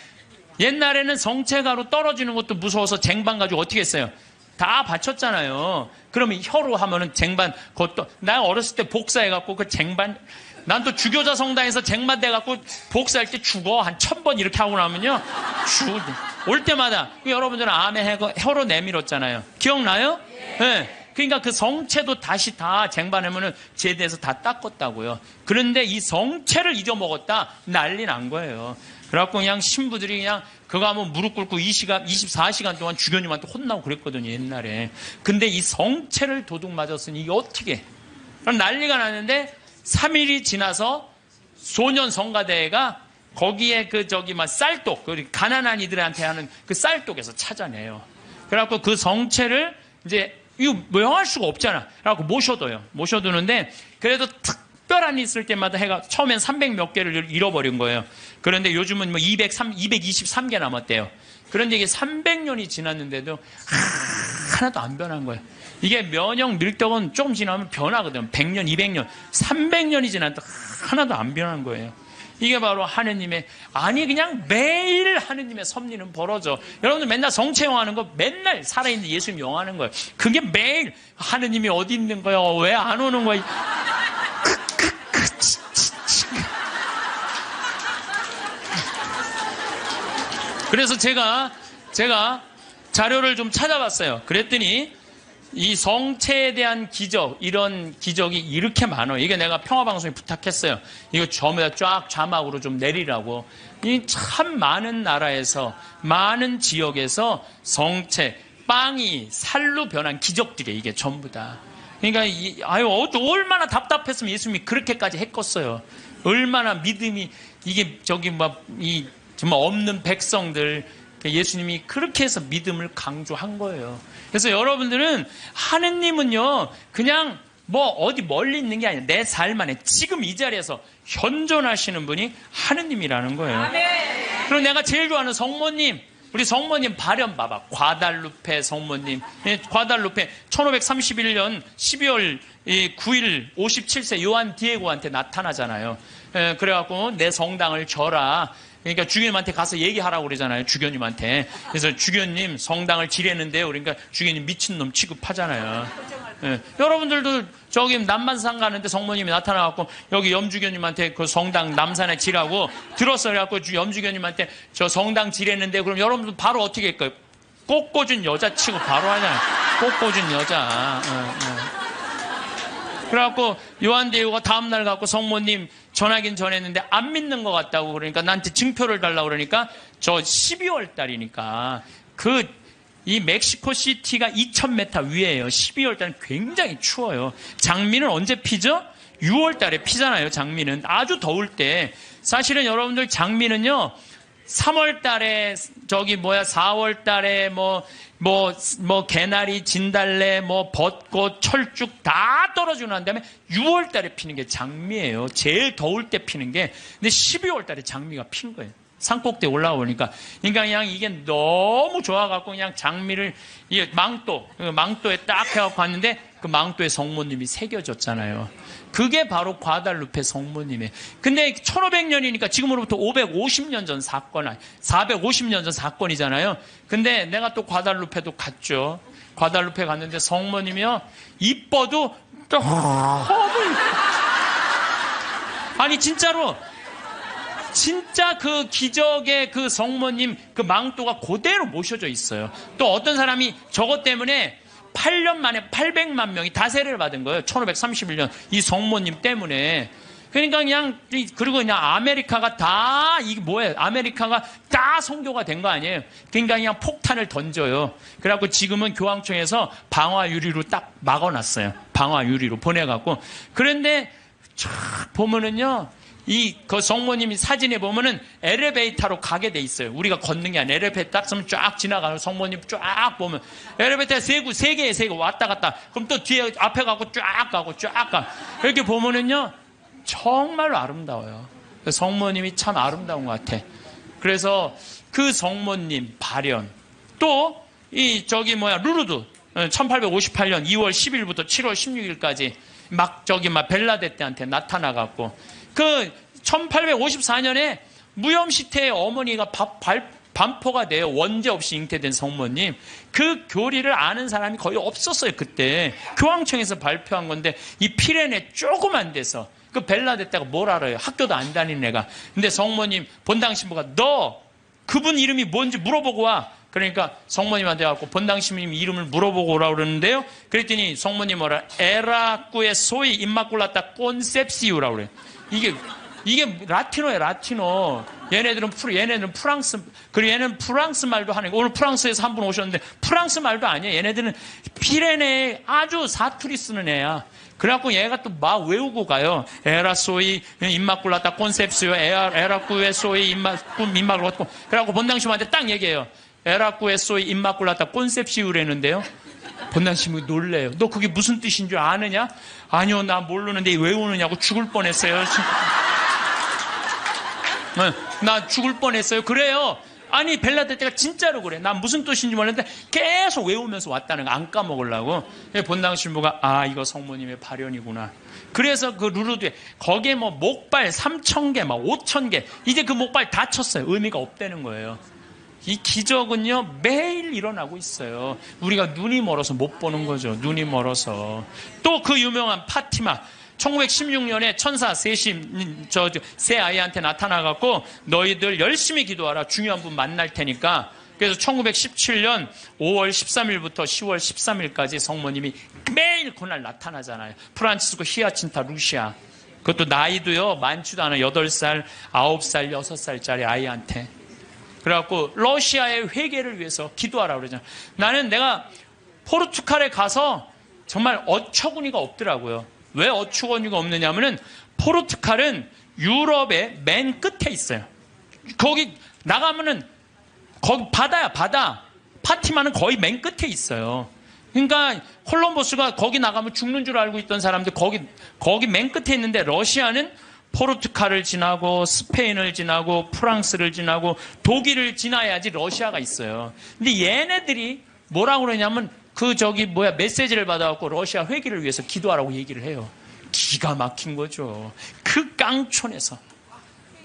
옛날에는 성체가로 떨어지는 것도 무서워서 쟁반 가지고 어떻게 했어요? 다 바쳤잖아요. 그러면 혀로 하면은 쟁반 그것도 나 어렸을 때 복사해갖고 그 쟁반 난 또 주교자 성당에서 쟁반 돼갖고 복사할 때 죽어 한 1000번 이렇게 하고 나면요 올 때마다 여러분들은 아멘 혀로 내밀었잖아요. 기억나요? 네. 그러니까 그 성체도 다시 다 쟁반하면은 제대해서 다 닦았다고요. 그런데 이 성체를 잊어먹었다 난리 난 거예요. 그래갖고 그냥 신부들이 그냥 그거 하면 무릎 꿇고 24시간 동안 주교님한테 혼나고 그랬거든요, 옛날에. 근데 이 성체를 도둑 맞았으니 이게 어떻게. 난리가 났는데 3일이 지나서 소년 성가대가 거기에 쌀독, 가난한 이들한테 하는 그 쌀독에서 찾아내요. 그래갖고 그 성체를 이제 이거 명할 수가 없잖아. 그래갖고 모셔두는데 그래도 특별한 일 있을 때마다 해가 처음엔 300 몇 개를 잃어버린 거예요. 그런데 요즘은 뭐 223개 남았대요. 그런데 이게 300년이 지났는데도 하나도 안 변한 거예요. 이게 면역 밀떡은 조금 지나면 변하거든요. 100년, 200년, 300년이 지났는데 하나도 안 변한 거예요. 이게 바로 하느님의 그냥 매일 하느님의 섭리는 벌어져. 여러분들 맨날 성체 영화하는 거 맨날 살아있는 예수님 영화하는 거예요. 그게 매일 하느님이 어디 있는 거야? 왜 안 오는 거야? 그래서 제가 자료를 좀 찾아봤어요. 그랬더니 이 성체에 대한 기적, 이런 기적이 이렇게 많아요. 이게 내가 평화방송에 부탁했어요. 이거 전부 쫙 자막으로 좀 내리라고. 이 참 많은 나라에서, 많은 지역에서 성체, 빵이 살로 변한 기적들이에요. 이게 전부 다. 그러니까, 얼마나 답답했으면 예수님이 그렇게까지 했겠어요. 얼마나 믿음이, 이게 정말 없는 백성들, 예수님이 그렇게 해서 믿음을 강조한 거예요. 그래서 여러분들은 하느님은요 그냥 뭐 어디 멀리 있는 게 아니라 내 삶 안에 지금 이 자리에서 현존하시는 분이 하느님이라는 거예요. 그리고 내가 제일 좋아하는 성모님, 우리 성모님 발현 봐봐. 과달루페 성모님. 과달루페 1531년 12월 9일 57세 요한 디에고한테 나타나잖아요. 그래갖고 내 성당을 져라. 그러니까 주교님한테 가서 얘기하라고 그러잖아요. 주교님한테. 그래서 주교님 성당을 지뢰는데요. 그러니까 주교님 미친놈 취급하잖아요. 여러분들도 저기 남만산 가는데 성모님이 나타나갖고 여기 염주교님한테 그 성당 남산에 지라고 들었어요. 그래갖고 염주교님한테 저 성당 지뢰는데 그럼 여러분들 바로 어떻게 할까요? 꽃꽂은 여자 치고 바로 하잖아요. 꽃꽂은 여자. 그래갖고 요한대우가 다음날 갖고 성모님 전하긴 전했는데 안 믿는 것 같다고 그러니까 나한테 증표를 달라고 그러니까 저 12월 달이니까 이 멕시코 시티가 2000m 위에요. 12월 달은 굉장히 추워요. 장미는 언제 피죠? 6월 달에 피잖아요. 장미는 아주 더울 때. 사실은 여러분들 장미는요 3월 달에 4월 달에 개나리, 진달래, 벚꽃, 철쭉 다 떨어지고 난 다음에 6월 달에 피는 게 장미예요. 제일 더울 때 피는 게. 근데 12월 달에 장미가 핀 거예요. 산꼭대에 올라오니까. 그러니까 그냥 이게 너무 좋아갖고 그냥 장미를 망토에 딱 해갖고 왔는데 그 망토에 성모님이 새겨졌잖아요. 그게 바로 과달루페 성모님이에요. 근데 1500년이니까 지금으로부터 550년 전 사건, 450년 전 사건이잖아요. 근데 내가 또 과달루페도 갔죠. 과달루페 갔는데 성모님이요. 이뻐도 너무 아니 진짜로 진짜 그 기적의 그 성모님 그 망토가 그대로 모셔져 있어요. 또 어떤 사람이 저것 때문에 8년 만에 800만 명이 다 세례를 받은 거예요. 1531년 이 성모님 때문에. 그러니까 그리고 그냥 아메리카가 다, 이게 뭐예요? 아메리카가 다 선교가 된 거 아니에요? 그러니까 그냥 폭탄을 던져요. 그래갖고 지금은 교황청에서 방화 유리로 딱 막아놨어요. 방화 유리로 보내갖고. 그런데, 쫙 보면은요, 그 성모님이 사진에 보면은 엘리베이터로 가게 돼 있어요. 우리가 걷는 게 아니라 엘리베이터 딱 쓰면 쫙 지나가요. 성모님 쫙 보면. 엘리베이터 세 개에 왔다 갔다. 그럼 또 뒤에 앞에 가고 쫙 가고 쫙 가. 이렇게 보면은요, 정말로 아름다워요. 성모님이 참 아름다운 것 같아. 그래서 그 성모님 발현. 또, 루르드. 1858년 2월 10일부터 7월 16일까지 막 벨라데 때한테 나타나갖고. 그 1854년에 무염시태의 어머니가 반포가 돼요. 원죄 없이 잉태된 성모님. 그 교리를 아는 사람이 거의 없었어요. 그때. 교황청에서 발표한 건데 이 피레네 조그만 데서 그 벨라데 때가 뭘 알아요. 학교도 안 다니는 애가. 근데 성모님 본당 신부가 너 그분 이름이 뭔지 물어보고 와. 그러니까 성모님한테 와서 본당 신부님 이름을 물어보고 오라고 그러는데요. 그랬더니 성모님 뭐라 에라꾸의 소위 임마꿀라타 콘셉시우라고 그래요. 이게 라틴어예요, 라틴어. 얘네들은 프랑스, 그리고 얘는 프랑스 말도 하는, 오늘 프랑스에서 한 분 오셨는데, 프랑스 말도 아니에요. 얘네들은 피레네에 아주 사투리 쓰는 애야. 그래갖고 얘가 또 막 외우고 가요. 에라소이, 임마꿀라타 콘셉시오, 에라꾸에소이, 임마꿀라타. 그래갖고 본당심한테 딱 얘기해요. 에라꾸에소이, 임마꿀라타 콘셉시오라는데요. 본당심이 놀래요. 너 그게 무슨 뜻인 줄 아느냐? 아니요, 나 모르는데 외우느냐고 죽을 뻔했어요. 나 죽을 뻔했어요. 그래요. 아니 벨라데 때가 진짜로 그래. 난 무슨 뜻인지 몰랐는데 계속 외우면서 왔다는 거 안 까먹으려고. 본당 신부가 이거 성모님의 발현이구나. 그래서 그 루르드에 거기에 뭐 목발 3,000개 막 5,000개 이제 그 목발 다 쳤어요. 의미가 없다는 거예요. 이 기적은요 매일 일어나고 있어요. 우리가 눈이 멀어서 못 보는 거죠. 눈이 멀어서. 또 그 유명한 파티마 1916년에 천사 세 아이한테 나타나갖고 너희들 열심히 기도하라. 중요한 분 만날 테니까. 그래서 1917년 5월 13일부터 10월 13일까지 성모님이 매일 그날 나타나잖아요. 프란치스코 히아친타 루시아. 그것도 나이도요 많지도 않아. 8살, 9살, 6살짜리 아이한테. 그래갖고 러시아의 회개를 위해서 기도하라고 그러잖아요. 나는 내가 포르투갈에 가서 정말 어처구니가 없더라고요. 왜 어처구니가 없느냐면은 포르투갈은 유럽의 맨 끝에 있어요. 거기 나가면은 거기 바다야, 바다. 파티마는 거의 맨 끝에 있어요. 그러니까 콜럼버스가 거기 나가면 죽는 줄 알고 있던 사람들 거기 맨 끝에 있는데 러시아는 포르투갈을 지나고 스페인을 지나고 프랑스를 지나고 독일을 지나야지 러시아가 있어요. 근데 얘네들이 뭐라고 그러냐면 메시지를 받아갖고 러시아 회기를 위해서 기도하라고 얘기를 해요. 기가 막힌 거죠. 그 깡촌에서.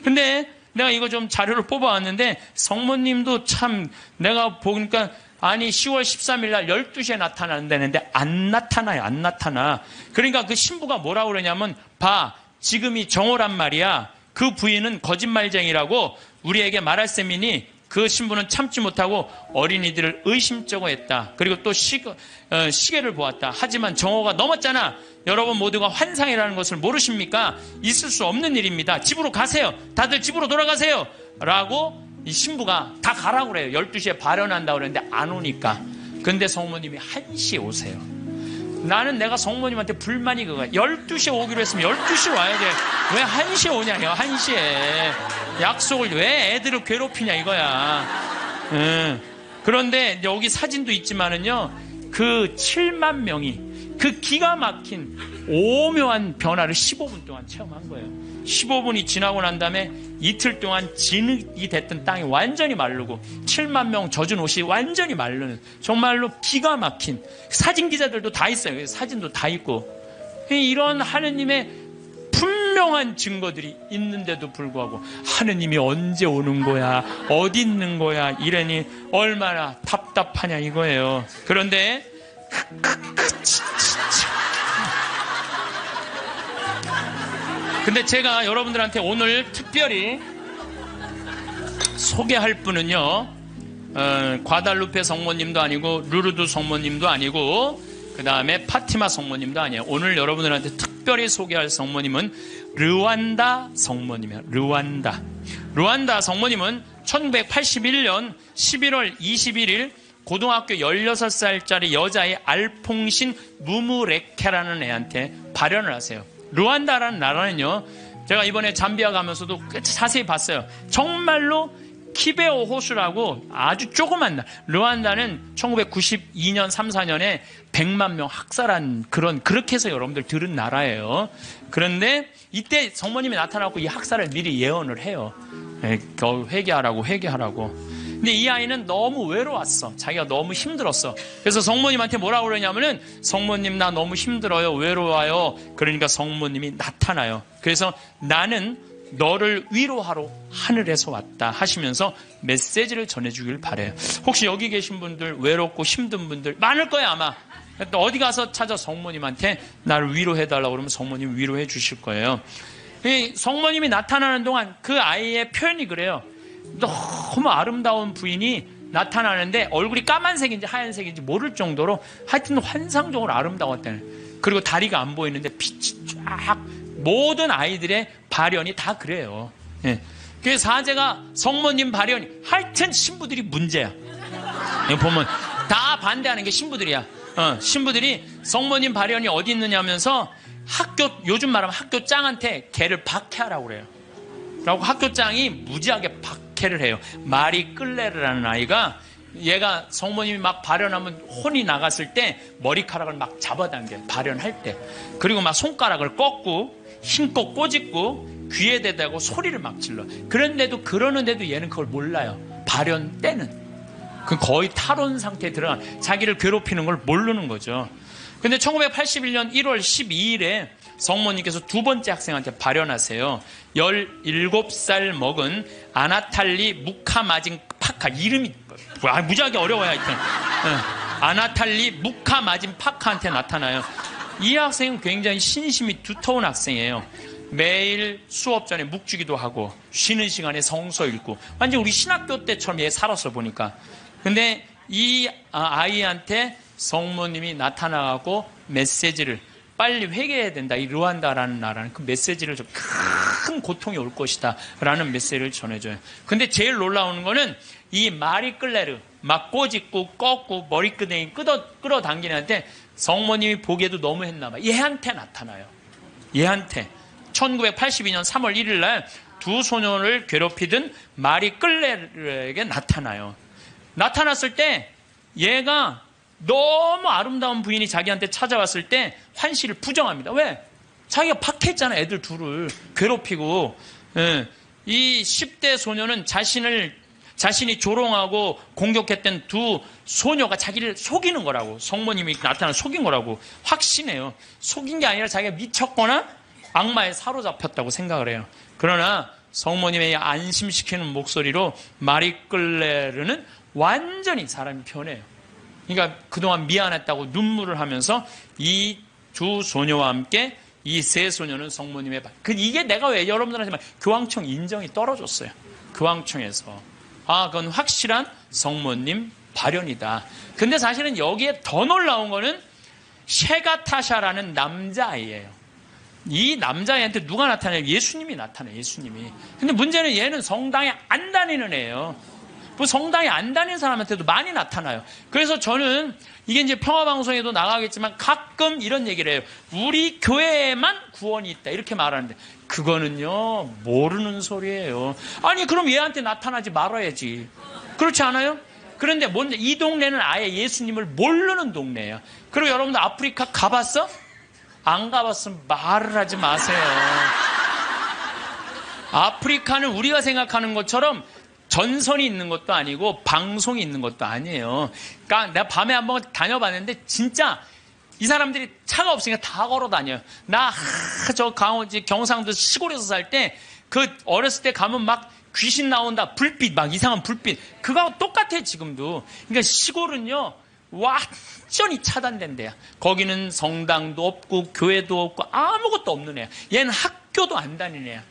근데 내가 이거 좀 자료를 뽑아왔는데 성모님도 참 내가 보니까 10월 13일 날 12시에 나타난다는데 안 나타나요. 안 나타나. 그러니까 그 신부가 뭐라고 그러냐면 지금이 정오란 말이야. 그 부인은 거짓말쟁이라고 우리에게 말할 셈이니 그 신부는 참지 못하고 어린이들을 의심쩍어 했다. 그리고 또 시계를 보았다. 하지만 정오가 넘었잖아. 여러분 모두가 환상이라는 것을 모르십니까? 있을 수 없는 일입니다. 집으로 가세요. 다들 집으로 돌아가세요. 라고 이 신부가 다 가라고 그래요. 12시에 발현한다고 그랬는데 안 오니까. 근데 성모님이 1시에 오세요. 나는 내가 성모님한테 불만이 그거야. 12시에 오기로 했으면 12시에 와야 돼. 왜 1시에 오냐요. 1시에. 약속을 왜 애들을 괴롭히냐 이거야. 그런데 여기 사진도 있지만은요. 그 7만 명이 그 기가 막힌 오묘한 변화를 15분 동안 체험한 거예요. 15분이 지나고 난 다음에 이틀 동안 진흙이 됐던 땅이 완전히 마르고 7만 명 젖은 옷이 완전히 마르는 정말로 기가 막힌 사진 기자들도 다 있어요. 사진도 다 있고 이런 하느님의 분명한 증거들이 있는데도 불구하고 하느님이 언제 오는 거야? 어디 있는 거야? 이러니 얼마나 답답하냐 이거예요. 그런데 근데 제가 여러분들한테 오늘 특별히 소개할 분은요, 과달루페 성모님도 아니고 루르드 성모님도 아니고 그 다음에 파티마 성모님도 아니에요. 오늘 여러분들한테 특별히 소개할 성모님은 르완다 성모님이에요. 르완다 성모님은 1981년 11월 21일 고등학교 16살짜리 여자의 알퐁신 무무레케라는 애한테 발현을 하세요. 르완다라는 나라는요, 제가 이번에 잠비아 가면서도 자세히 봤어요. 정말로 키베오 호수라고 아주 조그만 나라. 르완다는 1992년 3, 4년에 100만 명 학살한 그렇게 해서 여러분들 들은 나라예요. 그런데 이때 성모님이 나타나고 이 학살을 미리 예언을 해요. 회개하라고. 근데 이 아이는 너무 외로웠어. 자기가 너무 힘들었어. 그래서 성모님한테 뭐라고 그러냐면은, 성모님 나 너무 힘들어요. 외로워요. 그러니까 성모님이 나타나요. 그래서 나는 너를 위로하러 하늘에서 왔다 하시면서 메시지를 전해주길 바래요. 혹시 여기 계신 분들, 외롭고 힘든 분들 많을 거예요 아마. 어디 가서 찾아 성모님한테 나를 위로해달라고 그러면 성모님 위로해 주실 거예요. 이 성모님이 나타나는 동안 그 아이의 표현이 그래요. 너무 아름다운 부인이 나타나는데 얼굴이 까만색인지 하얀색인지 모를 정도로 하여튼 환상적으로 아름다웠다는. 그리고 다리가 안 보이는데 빛이 쫙. 모든 아이들의 발현이 다 그래요. 그래서 사제가 성모님 발현이 하여튼 신부들이 문제야. 보면 다 반대하는 게 신부들이야. 신부들이 성모님 발현이 어디 있느냐면서 요즘 말하면 학교장한테 걔를 박해하라고 그래요. 그리고 학교장이 무지하게 박해를 해요. 마리 끌레르라는 아이가, 얘가 성모님이 막 발현하면 혼이 나갔을 때 머리카락을 막 잡아당겨요. 발현할 때. 그리고 막 손가락을 꺾고 힘껏 꼬집고 귀에 대고 소리를 막 질러. 그러는데도 얘는 그걸 몰라요. 발현 때는. 그 거의 탈원 상태에 들어가 자기를 괴롭히는 걸 모르는 거죠. 근데 1981년 1월 12일에 성모님께서 두 번째 학생한테 발현하세요. 17살 먹은 아나탈리 무카마진 파카. 이름이 무지하게 어려워요. 하여튼. 아나탈리 무카마진 파카한테 나타나요. 이 학생은 굉장히 신심이 두터운 학생이에요. 매일 수업 전에 묵주기도 하고 쉬는 시간에 성서 읽고 완전 우리 신학교 때처럼 얘 살았어 보니까. 근데 이 아이한테 성모님이 나타나고 메시지를, 빨리 회개해야 된다. 이 르완다라는 나라는 그 메시지를 좀 큰 고통이 올 것이다 라는 메시지를 전해줘요. 근데 제일 놀라운 거는 이 마리 끌레르 막 꼬집고 꺾고 머리끄댕이 끌어당기는 한테 성모님이 보기에도 너무 했나 봐. 얘한테 나타나요. 얘한테 1982년 3월 1일 날 두 소년을 괴롭히던 마리 끌레르에게 나타나요. 나타났을 때 얘가 너무 아름다운 부인이 자기한테 찾아왔을 때 환시를 부정합니다. 왜? 자기가 박해했잖아. 애들 둘을 괴롭히고. 이 10대 소녀는 자신이 조롱하고 공격했던 두 소녀가 자기를 속이는 거라고, 성모님이 나타나 속인 거라고 확신해요. 속인 게 아니라 자기가 미쳤거나 악마에 사로잡혔다고 생각을 해요. 그러나 성모님의 안심시키는 목소리로 마리 끌레르는 완전히 사람이 변해요. 그러니까 그동안 미안했다고 눈물을 하면서 이 두 소녀와 함께 이 세 소녀는 성모님의 이게 내가 왜 여러분들한테 교황청 인정이 떨어졌어요. 교황청에서. 그건 확실한 성모님 발현이다. 근데 사실은 여기에 더 놀라운 거는 셰가타샤라는 남자아이예요. 이 남자애한테 누가 나타나요? 예수님이 나타나요. 예수님이. 근데 문제는 얘는 성당에 안 다니는 애예요. 뭐 성당에 안 다니는 사람한테도 많이 나타나요. 그래서 저는 이게 이제 평화방송에도 나가겠지만 가끔 이런 얘기를 해요. 우리 교회에만 구원이 있다 이렇게 말하는데 그거는요 모르는 소리예요. 아니 그럼 얘한테 나타나지 말아야지. 그렇지 않아요? 그런데 뭔데 이 동네는 아예 예수님을 모르는 동네예요. 그리고 여러분들 아프리카 가봤어? 안 가봤으면 말을 하지 마세요. 아프리카는 우리가 생각하는 것처럼 전선이 있는 것도 아니고 방송이 있는 것도 아니에요. 그러니까 내가 밤에 한번 다녀봤는데 진짜 이 사람들이 차가 없으니까 다 걸어 다녀요. 나 저 경상도 시골에서 살 때 그 어렸을 때 가면 막 귀신 나온다, 불빛 막 이상한 불빛 그거하고 똑같아 지금도. 그러니까 시골은요 완전히 차단된 데야. 거기는 성당도 없고 교회도 없고 아무것도 없는 애야. 얘는 학교도 안 다니는 애야.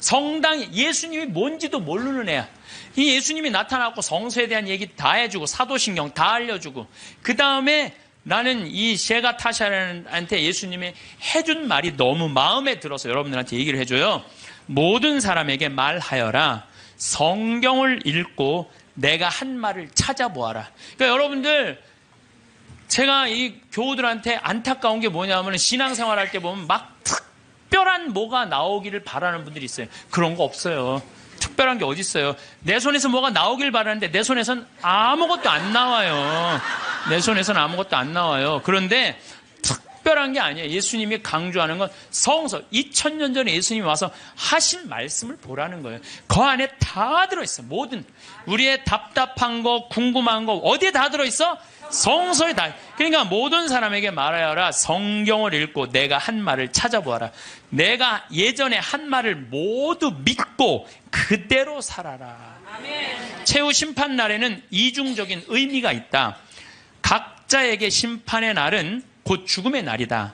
성당에 예수님이 뭔지도 모르는 애야. 이 예수님이 나타나고 성서에 대한 얘기 다 해주고 사도신경 다 알려주고 그 다음에 나는 이 셰가 타샤한테 예수님이 해준 말이 너무 마음에 들어서 여러분들한테 얘기를 해줘요. 모든 사람에게 말하여라. 성경을 읽고 내가 한 말을 찾아보아라. 그러니까 여러분들 제가 이 교우들한테 안타까운 게 뭐냐면 신앙생활 할 때 보면 막 특별한 뭐가 나오기를 바라는 분들이 있어요. 그런 거 없어요. 특별한 게 어디 있어요. 내 손에서 뭐가 나오길 바라는데 내 손에선 아무것도 안 나와요. 내 손에선 아무것도 안 나와요. 그런데 특별한 게 아니에요. 예수님이 강조하는 건 성서 2000년 전에 예수님이 와서 하신 말씀을 보라는 거예요. 그 안에 다 들어있어. 모든 우리의 답답한 거 궁금한 거 어디에 다 들어있어? 성서에 다. 그러니까 모든 사람에게 말하여라. 성경을 읽고 내가 한 말을 찾아보아라. 내가 예전에 한 말을 모두 믿고 그대로 살아라. 아멘. 최후 심판 날에는 이중적인 의미가 있다. 각자에게 심판의 날은 곧 죽음의 날이다.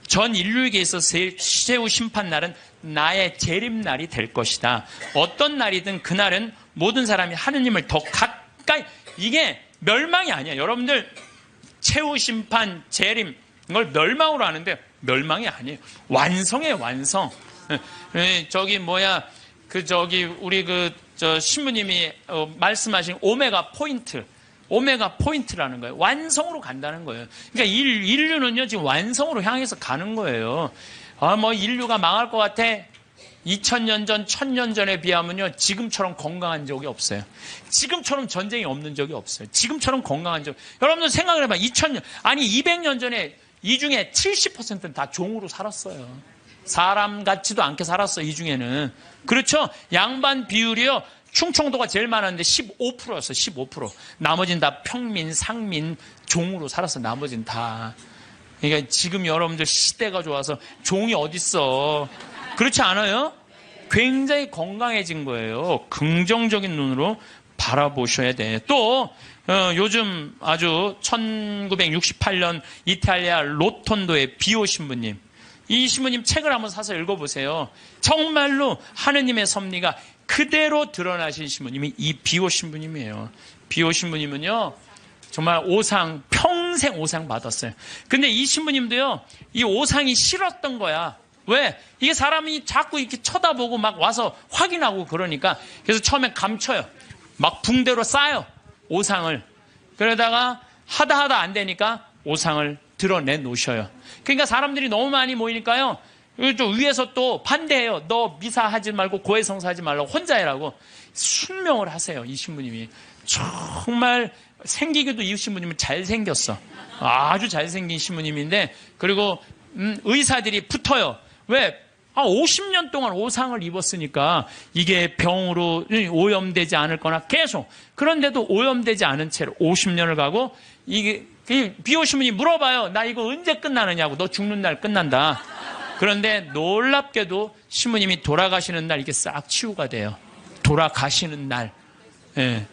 전 인류에게 있어서 최후 심판 날은 나의 재림날이 될 것이다. 어떤 날이든 그날은 모든 사람이 하느님을 더 가까이, 이게 멸망이 아니야. 여러분들 최후 심판, 재림 이걸 멸망으로 하는데 멸망이 아니에요. 완성이에요. 완성. 우리 신부님이 말씀하신 오메가 포인트라는 거예요. 완성으로 간다는 거예요. 그러니까 인류는요 지금 완성으로 향해서 가는 거예요. 인류가 망할 것 같아. 2000년 전, 1000년 전에 비하면요 지금처럼 건강한 적이 없어요. 지금처럼 전쟁이 없는 적이 없어요. 지금처럼 건강한 적. 여러분들 생각을 해봐. 200년 전에 이 중에 70%는 다 종으로 살았어요. 사람 같지도 않게 살았어요. 이 중에는. 그렇죠? 양반 비율이요. 충청도가 제일 많았는데 15%였어. 15%. 나머지는 다 평민, 상민, 종으로 살았어. 나머지는 다. 그러니까 지금 여러분들 시대가 좋아서 종이 어딨어. 그렇지 않아요? 굉장히 건강해진 거예요. 긍정적인 눈으로 바라보셔야 돼. 또 요즘 아주 1968년 이탈리아 로톤도의 비오 신부님. 이 신부님 책을 한번 사서 읽어보세요. 정말로 하느님의 섭리가 그대로 드러나신 신부님이 이 비오 신부님이에요. 비오 신부님은요 정말 평생 오상 받았어요. 근데 이 신부님도요 이 오상이 싫었던 거야. 왜? 이게 사람이 자꾸 이렇게 쳐다보고 막 와서 확인하고 그러니까. 그래서 처음에 감춰요. 막 붕대로 싸요. 오상을. 그러다가 하다 안 되니까 오상을 드러내 놓으셔요. 그러니까 사람들이 너무 많이 모이니까요. 또 위에서 또 반대해요. 너 미사하지 말고 고해성사하지 말라고 혼자 해라고. 순명을 하세요. 이 신부님이. 정말 생기기도 이 신부님은 잘생겼어. 아주 잘생긴 신부님인데 그리고 의사들이 붙어요. 왜? 50년 동안 오상을 입었으니까 이게 병으로 오염되지 않을 거나 계속. 그런데도 오염되지 않은 채로 50년을 가고 이게 비오 신부님이 물어봐요. 나 이거 언제 끝나느냐고. 너 죽는 날 끝난다. 그런데 놀랍게도 신부님이 돌아가시는 날 이게 싹 치유가 돼요. 돌아가시는 날. 예.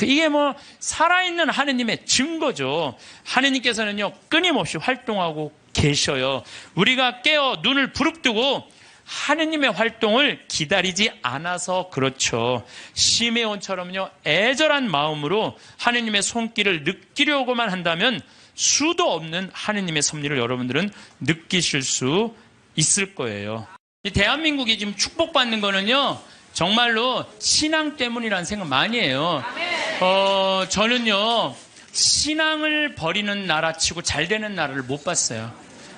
이게 살아있는 하느님의 증거죠. 하느님께서는요 끊임없이 활동하고 계셔요. 우리가 깨어 눈을 부릅뜨고 하느님의 활동을 기다리지 않아서 그렇죠. 시메온처럼요 애절한 마음으로 하느님의 손길을 느끼려고만 한다면 수도 없는 하느님의 섭리를 여러분들은 느끼실 수 있을 거예요. 이 대한민국이 지금 축복받는 거는요 정말로 신앙 때문이라는 생각 많이 해요. 저는요 신앙을 버리는 나라치고 잘 되는 나라를 못 봤어요.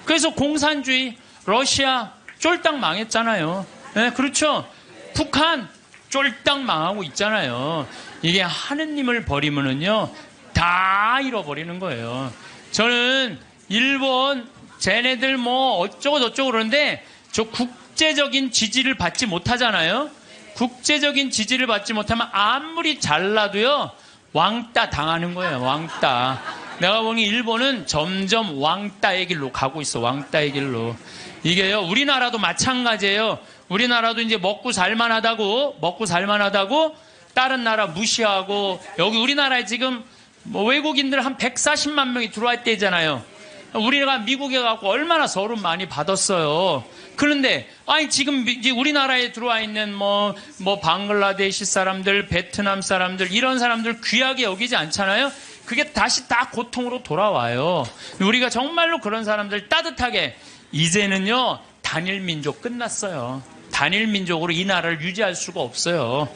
그래서 공산주의, 러시아 쫄딱 망했잖아요. 네, 그렇죠. 북한 쫄딱 망하고 있잖아요. 이게 하느님을 버리면은요 다 잃어버리는 거예요. 저는 일본 쟤네들 어쩌고 저쩌고 그러는데 저 국제적인 지지를 받지 못하잖아요. 국제적인 지지를 받지 못하면 아무리 잘나도요 왕따 당하는 거예요. 왕따. 내가 보니 일본은 점점 왕따의 길로 가고 있어. 왕따의 길로. 이게요 우리나라도 마찬가지예요. 우리나라도 이제 먹고 살만하다고 다른 나라 무시하고 여기 우리나라에 지금 외국인들 한 140만 명이 들어올 때잖아요. 우리가 미국에 가고 얼마나 서름 많이 받았어요. 그런데 아니 지금 이제 우리나라에 들어와 있는 뭐 방글라데시 사람들, 베트남 사람들 이런 사람들 귀하게 여기지 않잖아요. 그게 다시 다 고통으로 돌아와요. 우리가 정말로 그런 사람들 따뜻하게 이제는요 단일 민족 끝났어요. 단일 민족으로 이 나라를 유지할 수가 없어요.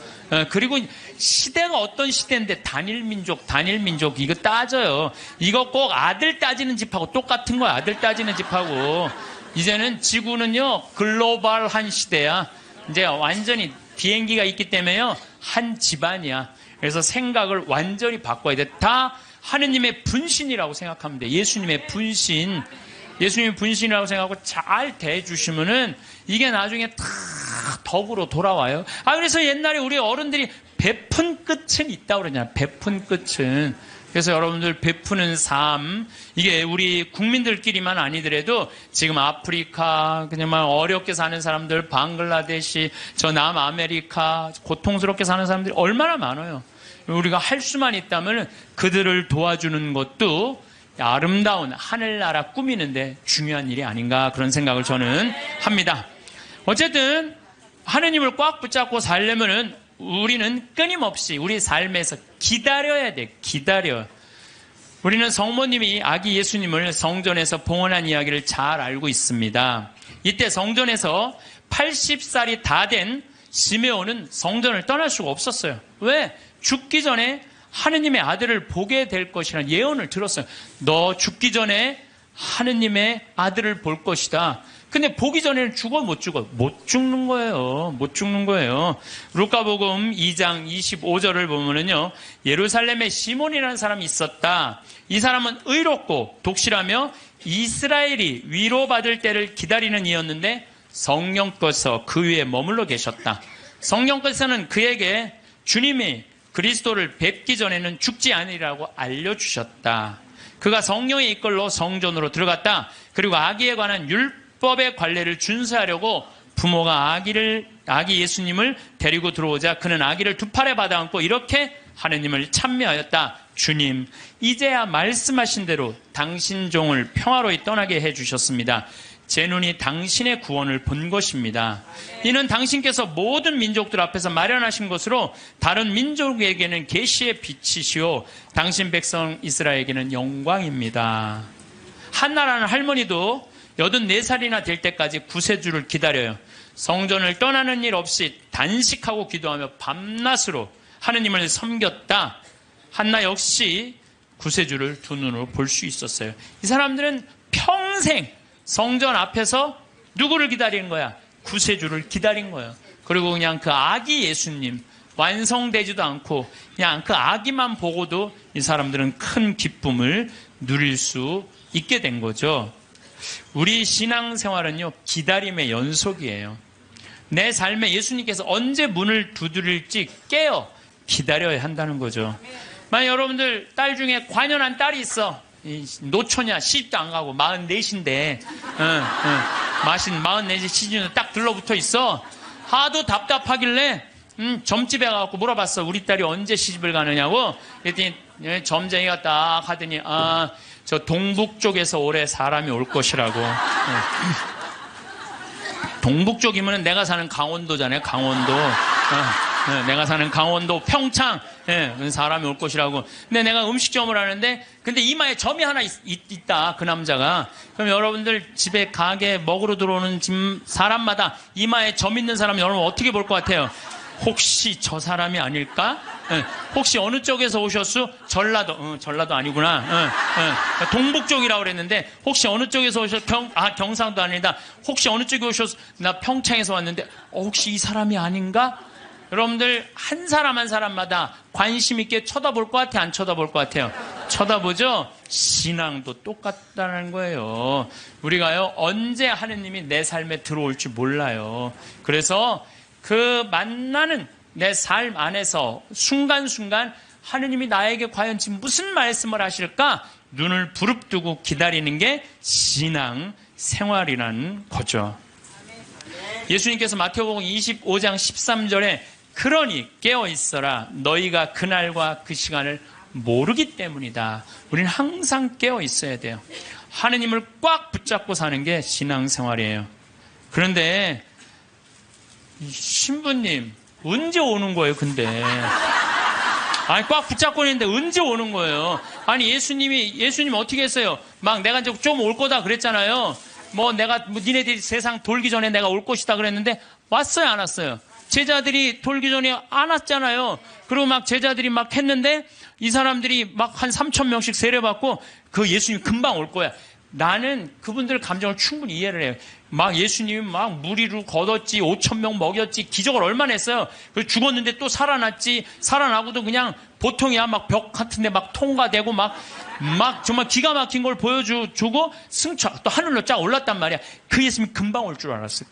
그리고 시대가 어떤 시대인데 단일 민족 이거 따져요. 이거 꼭 아들 따지는 집하고 똑같은 거야. 아들 따지는 집하고. 이제는 지구는요 글로벌한 시대야. 이제 완전히 비행기가 있기 때문에요 한 집안이야. 그래서 생각을 완전히 바꿔야 돼. 다 하느님의 분신이라고 생각하면 돼. 예수님의 분신. 예수님의 분신이라고 생각하고 잘 대해주시면은 이게 나중에 다 덕으로 돌아와요. 그래서 옛날에 우리 어른들이 베푼 끝은 있다고 그러잖아요. 베푼 끝은. 그래서 여러분들 베푸는 삶, 이게 우리 국민들끼리만 아니더라도 지금 아프리카, 그냥 막 어렵게 사는 사람들, 방글라데시, 저 남아메리카, 고통스럽게 사는 사람들이 얼마나 많아요. 우리가 할 수만 있다면 그들을 도와주는 것도 아름다운 하늘나라 꾸미는데 중요한 일이 아닌가 그런 생각을 저는 합니다. 어쨌든 하느님을 꽉 붙잡고 살려면은 우리는 끊임없이 우리 삶에서 기다려야 돼. 기다려. 우리는 성모님이 아기 예수님을 성전에서 봉헌한 이야기를 잘 알고 있습니다. 이때 성전에서 80살이 다 된 시메온은 성전을 떠날 수가 없었어요. 왜? 죽기 전에 하느님의 아들을 보게 될 것이라는 예언을 들었어요. 너 죽기 전에 하느님의 아들을 볼 것이다. 근데 보기 전에는 죽어 못 죽어? 못 죽는 거예요. 못 죽는 거예요. 루카복음 2장 25절을 보면은요. 예루살렘에 시몬이라는 사람이 있었다. 이 사람은 의롭고 독실하며 이스라엘이 위로받을 때를 기다리는 이였는데 성령께서 그 위에 머물러 계셨다. 성령께서는 그에게 주님이 그리스도를 뵙기 전에는 죽지 않으리라고 알려주셨다. 그가 성령에 이끌러 성전으로 들어갔다. 그리고 아기에 관한 율법의 관례를 준수하려고 부모가 아기 예수님을 데리고 들어오자 그는 아기를 두 팔에 받아안고 이렇게 하느님을 찬미하였다. 주님, 이제야 말씀하신 대로 당신 종을 평화로이 떠나게 해주셨습니다. 제 눈이 당신의 구원을 본 것입니다. 이는 당신께서 모든 민족들 앞에서 마련하신 것으로 다른 민족에게는 계시의 빛이시오 당신 백성 이스라엘에게는 영광입니다. 한나라는 할머니도 84살이나 될 때까지 구세주를 기다려요. 성전을 떠나는 일 없이 단식하고 기도하며 밤낮으로 하느님을 섬겼다. 한나 역시 구세주를 두 눈으로 볼 수 있었어요. 이 사람들은 평생 성전 앞에서 누구를 기다리는 거야? 구세주를 기다린 거예요. 그리고 그냥 그 아기 예수님 완성되지도 않고 그냥 그 아기만 보고도 이 사람들은 큰 기쁨을 누릴 수 있게 된 거죠. 우리 신앙생활은요 기다림의 연속이에요. 내 삶에 예수님께서 언제 문을 두드릴지 깨어 기다려야 한다는 거죠. 만약 여러분들 딸 중에 관연한 딸이 있어. 노처냐 시집도 안 가고 44인데 44 시즌에 딱 들러붙어 있어. 하도 답답하길래 점집에 가서 물어봤어. 우리 딸이 언제 시집을 가느냐고. 그랬더니 점쟁이가 딱 하더니 저 동북 쪽에서 올해 사람이 올 것이라고. 동북 쪽이면 내가 사는 강원도잖아요. 강원도. 내가 사는 강원도 평창 사람이 올 것이라고. 근데 내가 음식점을 하는데 근데 이마에 점이 하나 있다. 그 남자가. 그럼 여러분들 집에 가게 먹으러 들어오는 사람마다 이마에 점 있는 사람 여러분 어떻게 볼 것 같아요? 혹시 저 사람이 아닐까? 혹시 어느 쪽에서 오셨어? 전라도 아니구나. 동북 쪽이라고 그랬는데 혹시 어느 쪽에서 오셨어? 경상도 아니다. 혹시 어느 쪽에 오셨어? 나 평창에서 왔는데 혹시 이 사람이 아닌가? 여러분들 한 사람 한 사람마다 관심 있게 쳐다볼 것 같아요? 안 쳐다볼 것 같아요? 쳐다보죠? 신앙도 똑같다는 거예요. 우리가요 언제 하느님이 내 삶에 들어올지 몰라요. 그래서 그 만나는 내 삶 안에서 순간순간 하느님이 나에게 과연 지금 무슨 말씀을 하실까? 눈을 부릅뜨고 기다리는 게 신앙 생활이라는 거죠. 예수님께서 마태복음 25장 13절에 그러니 깨어있어라. 너희가 그날과 그 시간을 모르기 때문이다. 우리는 항상 깨어있어야 돼요. 하느님을 꽉 붙잡고 사는 게 신앙생활이에요. 그런데 신부님 언제 오는 거예요? 근데 아니 꽉 붙잡고 있는데 언제 오는 거예요? 아니 예수님 어떻게 했어요? 막 내가 이제 좀 올 거다 그랬잖아요. 니네들이 세상 돌기 전에 내가 올 것이다 그랬는데 왔어요, 안 왔어요? 제자들이 돌기 전에 안 왔잖아요. 그리고 막 제자들이 막 했는데 이 사람들이 막 한 3,000명씩 세례받고 그 예수님 금방 올 거야. 나는 그분들 감정을 충분히 이해를 해요. 막 예수님이 막 무리로 걷었지, 5,000명 먹였지, 기적을 얼마나 했어요. 그래서 죽었는데 또 살아났지, 살아나고도 그냥 보통이야. 막 벽 같은데 막 통과되고 막 정말 기가 막힌 걸 보여주고 승천, 또 하늘로 쫙 올랐단 말이야. 그 예수님이 금방 올 줄 알았어요.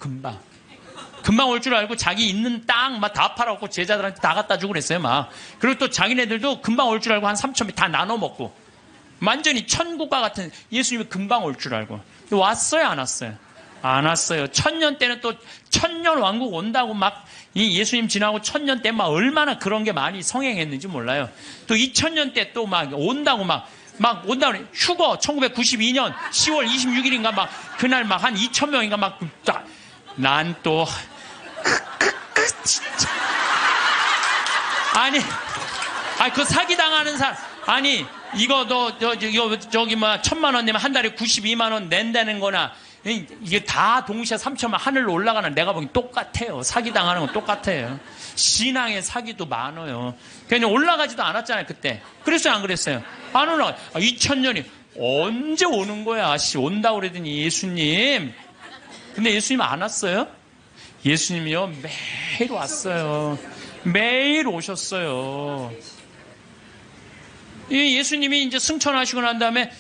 금방 올 줄 알고 자기 있는 땅 막 다 팔아갖고 제자들한테 다 갖다 주고 그랬어요. 막. 그리고 또 자기네들도 금방 올 줄 알고 한 3,000명 다 나눠 먹고. 완전히 천국과 같은 예수님이 금방 올 줄 알고. 왔어요, 안 왔어요? 안 왔어요. 1000년 때는 또 1000년 왕국 온다고 막 이 예수님 지나고 1000년 때 막 얼마나 그런 게 많이 성행했는지 몰라요. 또 2000년 때 또 막 온다고 막 온다고 휴거 1992년 10월 26일인가 막 그날 막 한 2000명인가 막 난 또 진짜 아니 그 사기 당하는 사람 아니 이거 저기 1,000만 원 내면 한 달에 92만 원 낸다는 거나 이게 다 동시에 3천만 하늘로 올라가는 내가 보기엔 똑같아요. 사기 당하는 건 똑같아요. 신앙의 사기도 많아요. 그냥 올라가지도 않았잖아요, 그때. 그랬어요, 안 그랬어요? 안 올라가. 2000년이 언제 오는 거야? 온다고 그러더니 예수님. 근데 예수님 안 왔어요? 예수님이요, 매일 왔어요. 매일 오셨어요. 이 예수님이 이제 승천하시고 난 다음에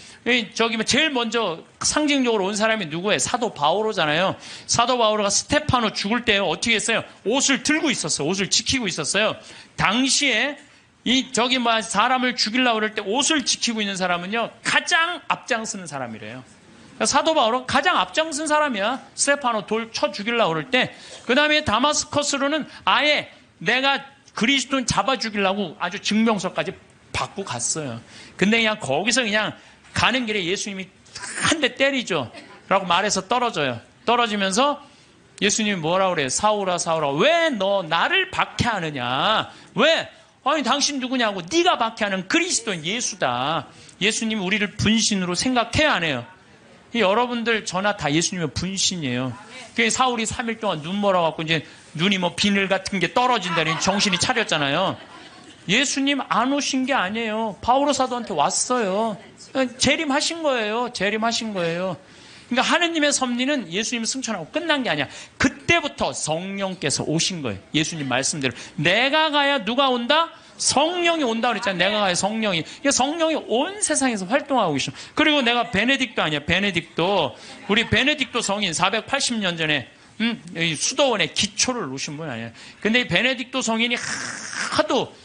제일 먼저 상징적으로 온 사람이 누구예요? 사도 바오로잖아요. 사도 바오로가 스테파노 죽을 때 어떻게 했어요? 옷을 들고 있었어요. 옷을 지키고 있었어요. 당시에 사람을 죽이려고 그럴 때 옷을 지키고 있는 사람은요, 가장 앞장서는 사람이래요. 사도 바오로 가장 앞장선 사람이야. 스테파노 돌 쳐 죽이려고 그럴 때. 그 다음에 다마스커스로는 아예 내가 그리스도인 잡아 죽이려고 아주 증명서까지 받고 갔어요. 근데 그냥 거기서 그냥 가는 길에 예수님이 한 대 때리죠. 라고 말해서 떨어져요. 떨어지면서 예수님이 뭐라고 그래요? 사울아, 사울아, 왜 너 나를 박해하느냐? 왜? 아니 당신 누구냐고. 네가 박해하는 그리스도인 예수다. 예수님이 우리를 분신으로 생각해야 안 해요? 여러분들 저나 다 예수님의 분신이에요. 그 사울이 3일 동안 눈 멀어갖고 이제 눈이 비늘 같은 게 떨어진다니 정신이 차렸잖아요. 예수님 안 오신 게 아니에요. 바오로 사도한테 왔어요. 재림하신 거예요. 재림하신 거예요. 그러니까 하느님의 섭리는 예수님 승천하고 끝난 게 아니야. 그때부터 성령께서 오신 거예요. 예수님 말씀대로. 내가 가야 누가 온다? 성령이 온다 그랬잖아요. 내가 가야 성령이. 성령이 온 세상에서 활동하고 계셔. 그리고 내가 베네딕토 아니야. 베네딕토. 우리 베네딕토 성인 480년 전에 수도원에 기초를 놓으신 분 아니에요. 근데 이 베네딕토 성인이 하도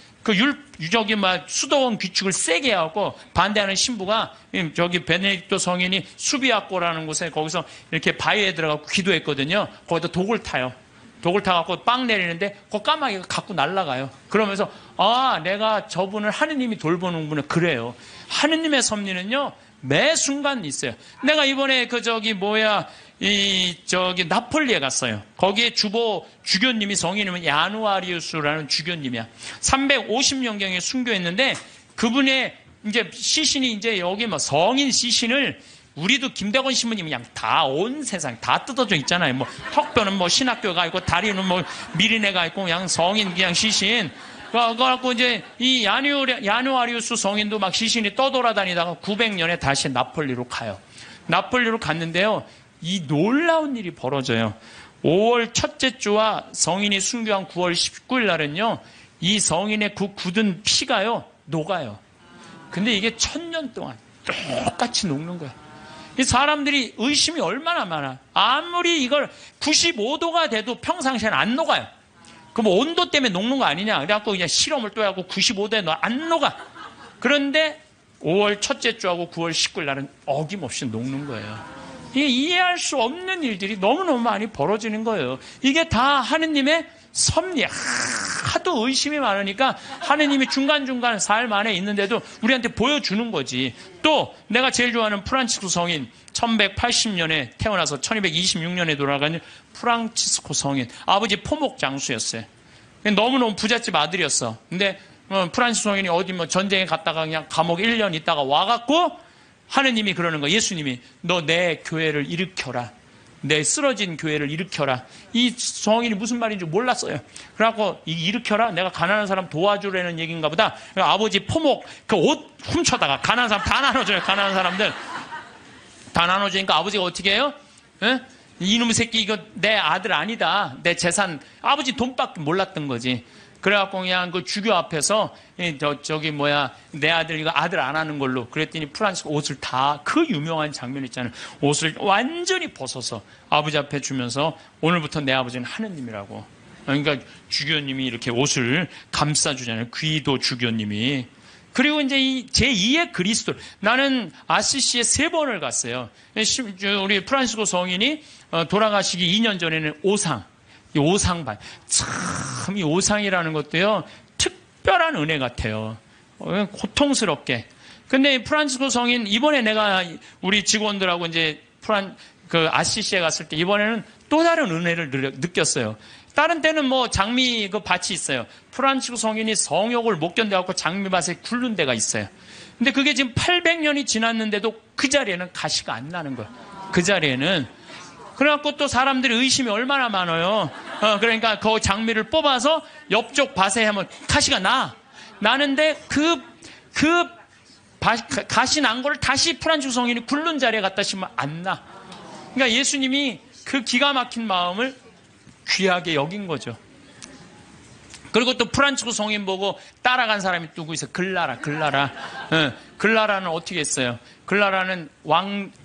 수도원 규칙을 세게 해갖고 반대하는 신부가 베네딕토 성인이 수비학고라는 곳에 거기서 이렇게 바위에 들어가고 기도했거든요. 거기다 독을 타요. 독을 타갖고 빵 내리는데 그 까마귀가 갖고 날아가요. 그러면서 내가 저분을 하느님이 돌보는구나. 그래요. 하느님의 섭리는요 매 순간 있어요. 내가 이번에 나폴리에 갔어요. 거기에 주교님이 성인이면 야누아리우스라는 주교님이야. 350년경에 순교했는데 그분의 이제 시신이 이제 여기 성인 시신을 우리도 김대건 신부님 그냥 다 온 세상 다 뜯어져 있잖아요. 턱뼈는 신학교가 있고 다리는 미리네가 있고 그냥 성인 그냥 시신. 그래갖고 이제 이 야누아리우스 성인도 막 시신이 떠돌아다니다가 900년에 다시 나폴리로 가요. 나폴리로 갔는데요. 이 놀라운 일이 벌어져요. 5월 첫째 주와 성인이 순교한 9월 19일 날은요. 이 성인의 그 굳은 피가요. 녹아요. 근데 이게 1000년 동안 똑같이 녹는 거야. 이 사람들이 의심이 얼마나 많아. 아무리 이걸 95도가 돼도 평상시에는 안 녹아요. 그럼 온도 때문에 녹는 거 아니냐. 그래갖고 그냥 실험을 또 하고 95도에 안 녹아. 그런데 5월 첫째 주하고 9월 19일 날은 어김없이 녹는 거예요. 이게 이해할 수 없는 일들이 너무너무 많이 벌어지는 거예요. 이게 다 하느님의 섭리. 하도 의심이 많으니까 하느님이 중간중간 삶 안에 있는데도 우리한테 보여주는 거지. 또 내가 제일 좋아하는 프란치스코 성인, 1180년에 태어나서 1226년에 돌아간 프란치스코 성인, 아버지 포목 장수였어요. 너무너무 부잣집 아들이었어. 근데 프란치스코 성인이 어디 뭐 전쟁에 갔다가 그냥 감옥 1년 있다가 와갖고 하느님이 그러는 거야. 예수님이 너 내 교회를 일으켜라. 내 쓰러진 교회를 일으켜라. 이 성인이 무슨 말인지 몰랐어요. 그래갖고 일으켜라? 내가 가난한 사람 도와주라는 얘기인가 보다. 아버지 포목 그 옷 훔쳐다가 가난한 사람 다 나눠줘요. 가난한 사람들 다 나눠주니까 아버지가 어떻게 해요? 에? 이놈의 새끼 이거 내 아들 아니다. 내 재산. 아버지 돈밖에 몰랐던 거지. 그래갖고 그냥 그 주교 앞에서 내 아들 이거 아들 안 하는 걸로 그랬더니 프란치스코 옷을 다 그 유명한 장면 있잖아요. 옷을 완전히 벗어서 아버지 앞에 주면서 오늘부터 내 아버지는 하느님이라고. 그러니까 주교님이 이렇게 옷을 감싸주잖아요. 귀도 주교님이. 그리고 이제 이 제2의 그리스도. 나는 아시시에 3번을 갔어요. 우리 프란치스코 성인이 돌아가시기 2년 전에는 오상. 이 오상반. 참, 이 오상이라는 것도요, 특별한 은혜 같아요. 고통스럽게. 근데 프란치스코 성인, 이번에 내가 우리 직원들하고 이제 아시시에 갔을 때, 이번에는 또 다른 은혜를 느꼈어요. 다른 때는 뭐 장미 그 밭이 있어요. 프란치스코 성인이 성욕을 못 견뎌갖고 장미밭에 굴른 데가 있어요. 근데 그게 지금 800년이 지났는데도 그 자리에는 가시가 안 나는 거예요. 그 자리에는. 그래갖고 또 사람들이 의심이 얼마나 많아요. 그러니까 그 장미를 뽑아서 옆쪽 밭에 하면 가시가 나는데 가시 난 거를 다시 프란치스코 성인이 굴른 자리에 갖다 심으면 안 나. 그러니까 예수님이 그 기가 막힌 마음을 귀하게 여긴 거죠. 그리고 또 프란치스코 성인 보고 따라간 사람이 누구 있어요? 글라라. 글라라는 어떻게 했어요? 글라라는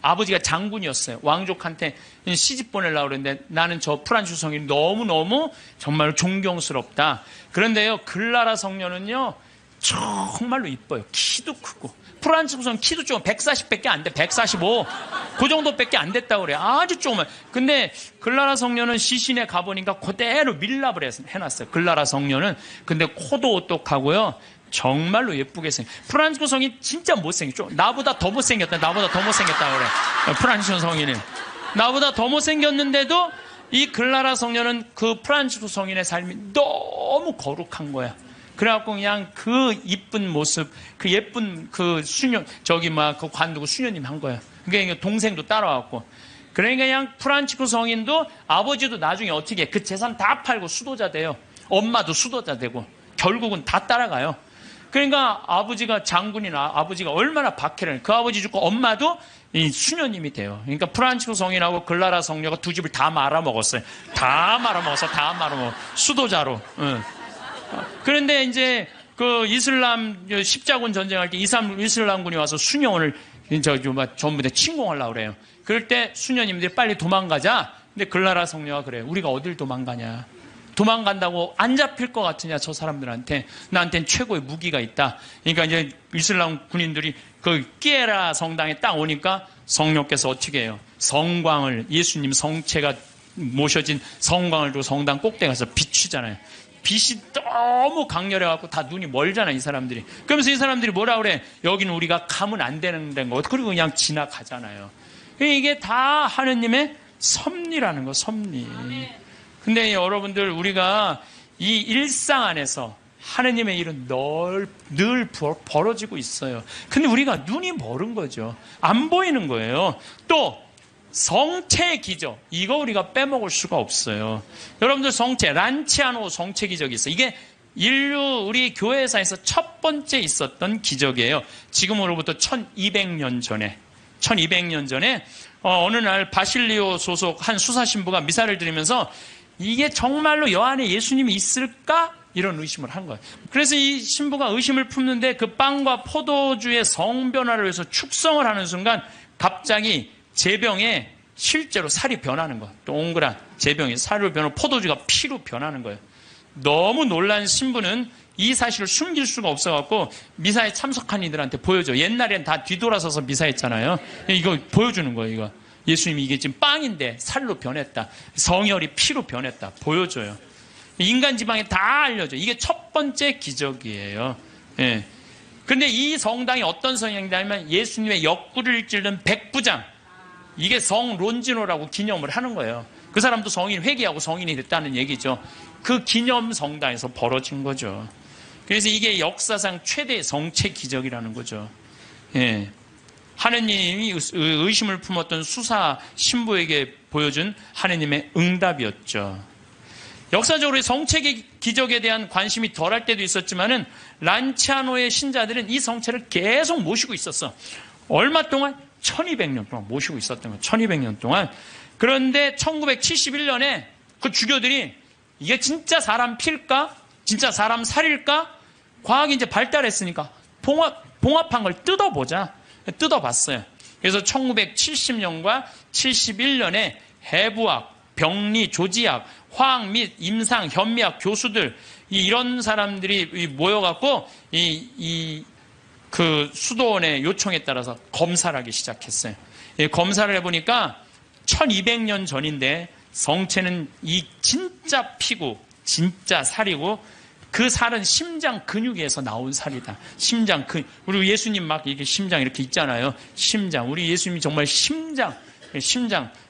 아버지가 장군이었어요. 왕족한테 시집 보내려고 그랬는데 나는 저 프란치스코 성인이 너무너무 정말 존경스럽다. 그런데요, 글라라 성녀는요, 정말로 이뻐요. 키도 크고. 프란치스코 성인 키도 좀 140밖에 안 돼. 145. 그 정도밖에 안 됐다고 그래요. 아주 조그만. 근데 글라라 성녀는 시신에 가보니까 그대로 밀랍을 해놨어요. 글라라 성녀는. 근데 코도 오똑하고요. 정말로 예쁘게 프란치스코 성인 진짜 못생겼죠. 나보다 더 못생겼다 그래. 프란치스코 성인은. 나보다 더 못생겼는데도 이 글라라 성녀는 그 프란치스코 성인의 삶이 너무 거룩한 거야. 그래갖고 그냥 그 이쁜 모습, 그 예쁜 그 그 관두고 수녀님 한 거야. 그러니까 동생도 따라왔고. 그러니까 그냥 프란치스코 성인도 아버지도 나중에 어떻게 해? 그 재산 다 팔고 수도자 돼요. 엄마도 수도자 되고. 결국은 다 따라가요. 그러니까 아버지가 장군이나 아버지가 얼마나 박해를, 그 아버지 죽고 엄마도 이 수녀님이 돼요. 그러니까 프란치스코 성인하고 글라라 성녀가 두 집을 다 말아먹었어요. 다 말아먹었어. 수도자로. 응. 그런데 이제 그 이슬람 십자군 전쟁할 때 이슬람군이 와서 수녀원을 전부 다 침공하려고 그래요. 그럴 때 수녀님들이 빨리 도망가자. 근데 글라라 성녀가 그래요. 우리가 어딜 도망가냐. 도망간다고 안 잡힐 것 같으냐, 저 사람들한테. 나한테는 최고의 무기가 있다. 그러니까 이제 이슬람 군인들이 그 끼에라 성당에 딱 오니까 성녀께서 어떻게 해요? 성광을, 예수님 성체가 모셔진 성광을 두고 성당 꼭대기 가서 비추잖아요. 빛이 너무 강렬해갖고 다 눈이 멀잖아, 이 사람들이. 그러면서 이 사람들이 뭐라 그래? 여기는 우리가 가면 안 되는 데인 거. 그리고 그냥 지나가잖아요. 이게 다 하느님의 섭리라는 거, 섭리. 근데 여러분들, 우리가 이 일상 안에서 하느님의 일은 늘 벌어지고 있어요. 근데 우리가 눈이 멀은 거죠. 안 보이는 거예요. 또 성체의 기적, 이거 우리가 빼먹을 수가 없어요. 여러분들 성체, 란치아노 성체 기적이 있어요. 이게 우리 교회사에서 첫 번째 있었던 기적이에요. 지금으로부터 1200년 전에 어느 날 바실리오 소속 한 수사신부가 미사를 드리면서 이게 정말로 여 안에 예수님이 있을까? 이런 의심을 한 거예요. 그래서 이 신부가 의심을 품는데 그 빵과 포도주의 성변화를 위해서 축성을 하는 순간 갑자기 제병에 실제로 살이 변하는 거예요. 동그란 제병이 살로 변하고 포도주가 피로 변하는 거예요. 너무 놀란 신부는 이 사실을 숨길 수가 없어갖고 미사에 참석한 이들한테 보여줘. 옛날엔 다 뒤돌아서서 미사했잖아요. 이거 보여주는 거예요, 이거. 예수님이 이게 지금 빵인데 살로 변했다. 성혈이 피로 변했다. 보여줘요. 인간 지방에 다 알려줘. 이게 첫 번째 기적이에요. 예. 근데 이 성당이 어떤 성당이냐면 예수님의 옆구리를 찌른 백부장. 이게 성론지노라고 기념을 하는 거예요. 그 사람도 성인 회개하고 성인이 됐다는 얘기죠. 그 기념 성당에서 벌어진 거죠. 그래서 이게 역사상 최대의 성체 기적이라는 거죠. 예. 하느님이 의심을 품었던 수사 신부에게 보여준 하느님의 응답이었죠. 역사적으로 성체 기적에 대한 관심이 덜할 때도 있었지만은 란치아노의 신자들은 이 성체를 계속 모시고 있었어. 얼마 동안? 1200년 동안 모시고 있었던 거예요. 1200년 동안. 그런데 1971년에 그 주교들이 이게 진짜 사람 필까? 진짜 사람 살일까? 과학이 이제 발달했으니까 봉합한 걸 뜯어보자. 뜯어봤어요. 그래서 1970년과 71년에 해부학, 병리, 조지학, 화학 및 임상, 현미학 교수들 이런 사람들이 모여갖고 그 수도원의 요청에 따라서 검사를 하기 시작했어요. 검사를 해보니까 1200년 전인데 성체는 이 진짜 피고 진짜 살이고 그 살은 심장 근육에서 나온 살이다. 심장 근육. 우리 예수님 막 이렇게 심장 이렇게 있잖아요. 심장. 우리 예수님이 정말 심장.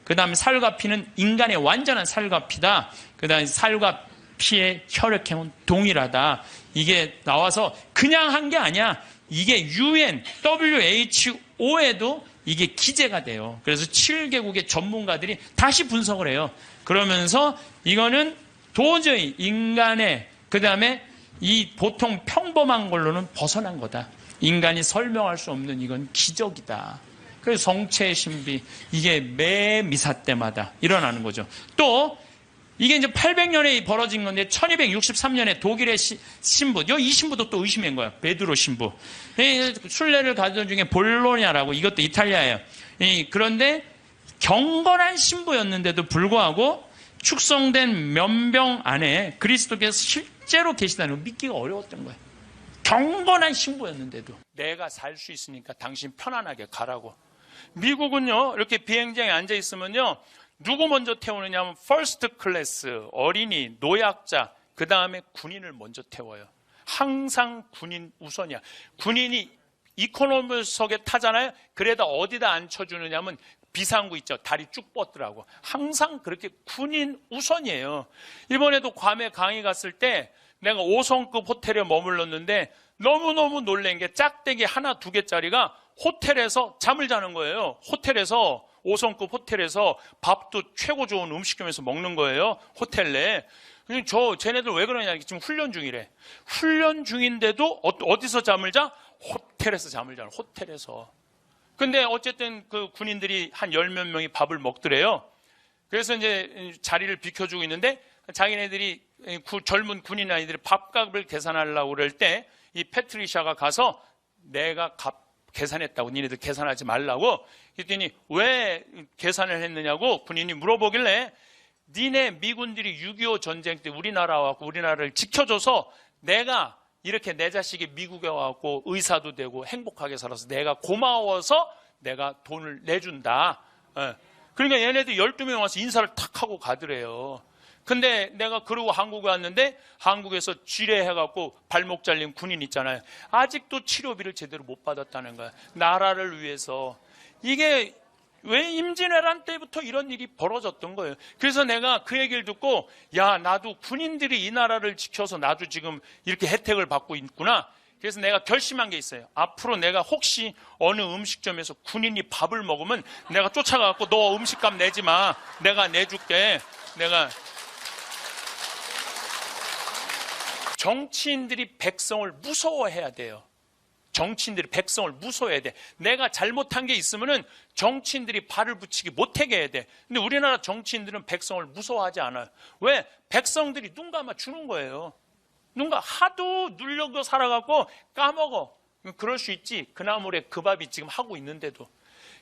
그 다음에 살과 피는 인간의 완전한 살과 피다. 그 다음에 살과 피의 혈액형은 동일하다. 이게 나와서 그냥 한 게 아니야. 이게 UN, WHO에도 이게 기재가 돼요. 그래서 7개국의 전문가들이 다시 분석을 해요. 그러면서 이거는 도저히 인간의 그 다음에 이 보통 평범한 걸로는 벗어난 거다. 인간이 설명할 수 없는 이건 기적이다. 그래서 성체의 신비 이게 매 미사 때마다 일어나는 거죠. 또 이게 이제 800년에 벌어진 건데 1263년에 독일의 신부, 이 신부도 또 의심한 거야. 베드로 신부. 순례를 가던 중에 볼로냐라고 이것도 이탈리아예요. 그런데 경건한 신부였는데도 불구하고 축성된 면병 안에 그리스도께서 실제로 계시다는 걸 믿기가 어려웠던 거예요. 경건한 신부였는데도 내가 살 수 있으니까 당신 편안하게 가라고. 미국은요 이렇게 비행장에 앉아 있으면요 누구 먼저 태우느냐 하면 퍼스트 클래스, 어린이, 노약자, 그 다음에 군인을 먼저 태워요. 항상 군인 우선이야. 군인이 이코노미석에 타잖아요. 그래도 어디다 앉혀주느냐 하면 비상구 있죠. 다리 쭉 뻗더라고. 항상 그렇게 군인 우선이에요. 이번에도 괌에 강의 갔을 때 내가 5성급 호텔에 머물렀는데 너무너무 놀란 게 짝대기 하나 두 개짜리가 호텔에서 잠을 자는 거예요. 호텔에서 5성급 호텔에서 밥도 최고 좋은 음식점에서 먹는 거예요. 호텔 내에. 쟤네들 왜 그러냐. 지금 훈련 중이래. 훈련 중인데도 어디서 잠을 자? 호텔에서 잠을 자는 호텔에서. 근데 어쨌든 그 군인들이 한 10몇 명이 밥을 먹더래요. 그래서 이제 자리를 비켜주고 있는데 자기네들이 젊은 군인 아이들이 밥값을 계산하려고 그럴 때 이 패트리샤가 가서 내가 계산했다고 니네들 계산하지 말라고 그랬더니 왜 계산을 했느냐고 군인이 물어보길래 니네 미군들이 6.25 전쟁 때 우리나라를 지켜줘서 내가 이렇게 내 자식이 미국에 와서 의사도 되고 행복하게 살아서 내가 고마워서 내가 돈을 내준다. 그러니까 얘네들 12명 와서 인사를 탁 하고 가더래요. 근데 내가 그러고 한국에 왔는데 한국에서 쥐레해갖고 발목 잘린 군인 있잖아요. 아직도 치료비를 제대로 못 받았다는 거야. 나라를 위해서. 이게 왜 임진왜란 때부터 이런 일이 벌어졌던 거예요. 그래서 내가 그 얘기를 듣고 야 나도 군인들이 이 나라를 지켜서 나도 지금 이렇게 혜택을 받고 있구나. 그래서 내가 결심한 게 있어요. 앞으로 내가 혹시 어느 음식점에서 군인이 밥을 먹으면 내가 쫓아가갖고 너 음식값 내지 마. 내가 내줄게. 정치인들이 백성을 무서워해야 돼요. 정치인들이 백성을 무서워해야 돼. 내가 잘못한 게 있으면은 정치인들이 발을 붙이기 못하게 해야 돼. 근데 우리나라 정치인들은 백성을 무서워하지 않아요. 왜? 백성들이 눈 감아 주는 거예요. 하도 눌려고 살아갖고 까먹어. 그럴 수 있지. 그 나물에 그 밥이 지금 하고 있는데도.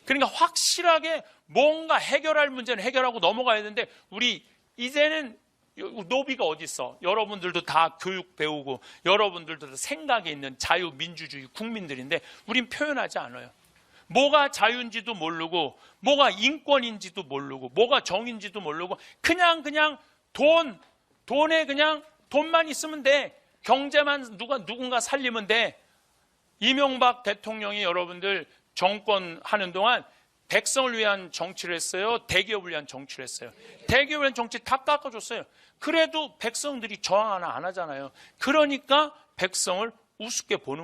그러니까 확실하게 뭔가 해결할 문제는 해결하고 넘어가야 되는데 우리 이제는 노비가 어디 있어? 여러분들도 다 교육 배우고 여러분들도 다 생각이 있는 자유민주주의 국민들인데 우린 표현하지 않아요. 뭐가 자유인지도 모르고 뭐가 인권인지도 모르고 뭐가 정인지도 모르고 그냥 돈에 그냥 돈만 있으면 돼. 경제만 누군가 살리면 돼. 이명박 대통령이 여러분들 정권 하는 동안 백성을 위한 정치를 했어요? 대기업을 위한 정치를 했어요? 대기업을 위한 정치 다 깎아줬어요. 그래도 백성들이 저항 하나 안 하잖아요. 그러니까 백성을 우습게 보는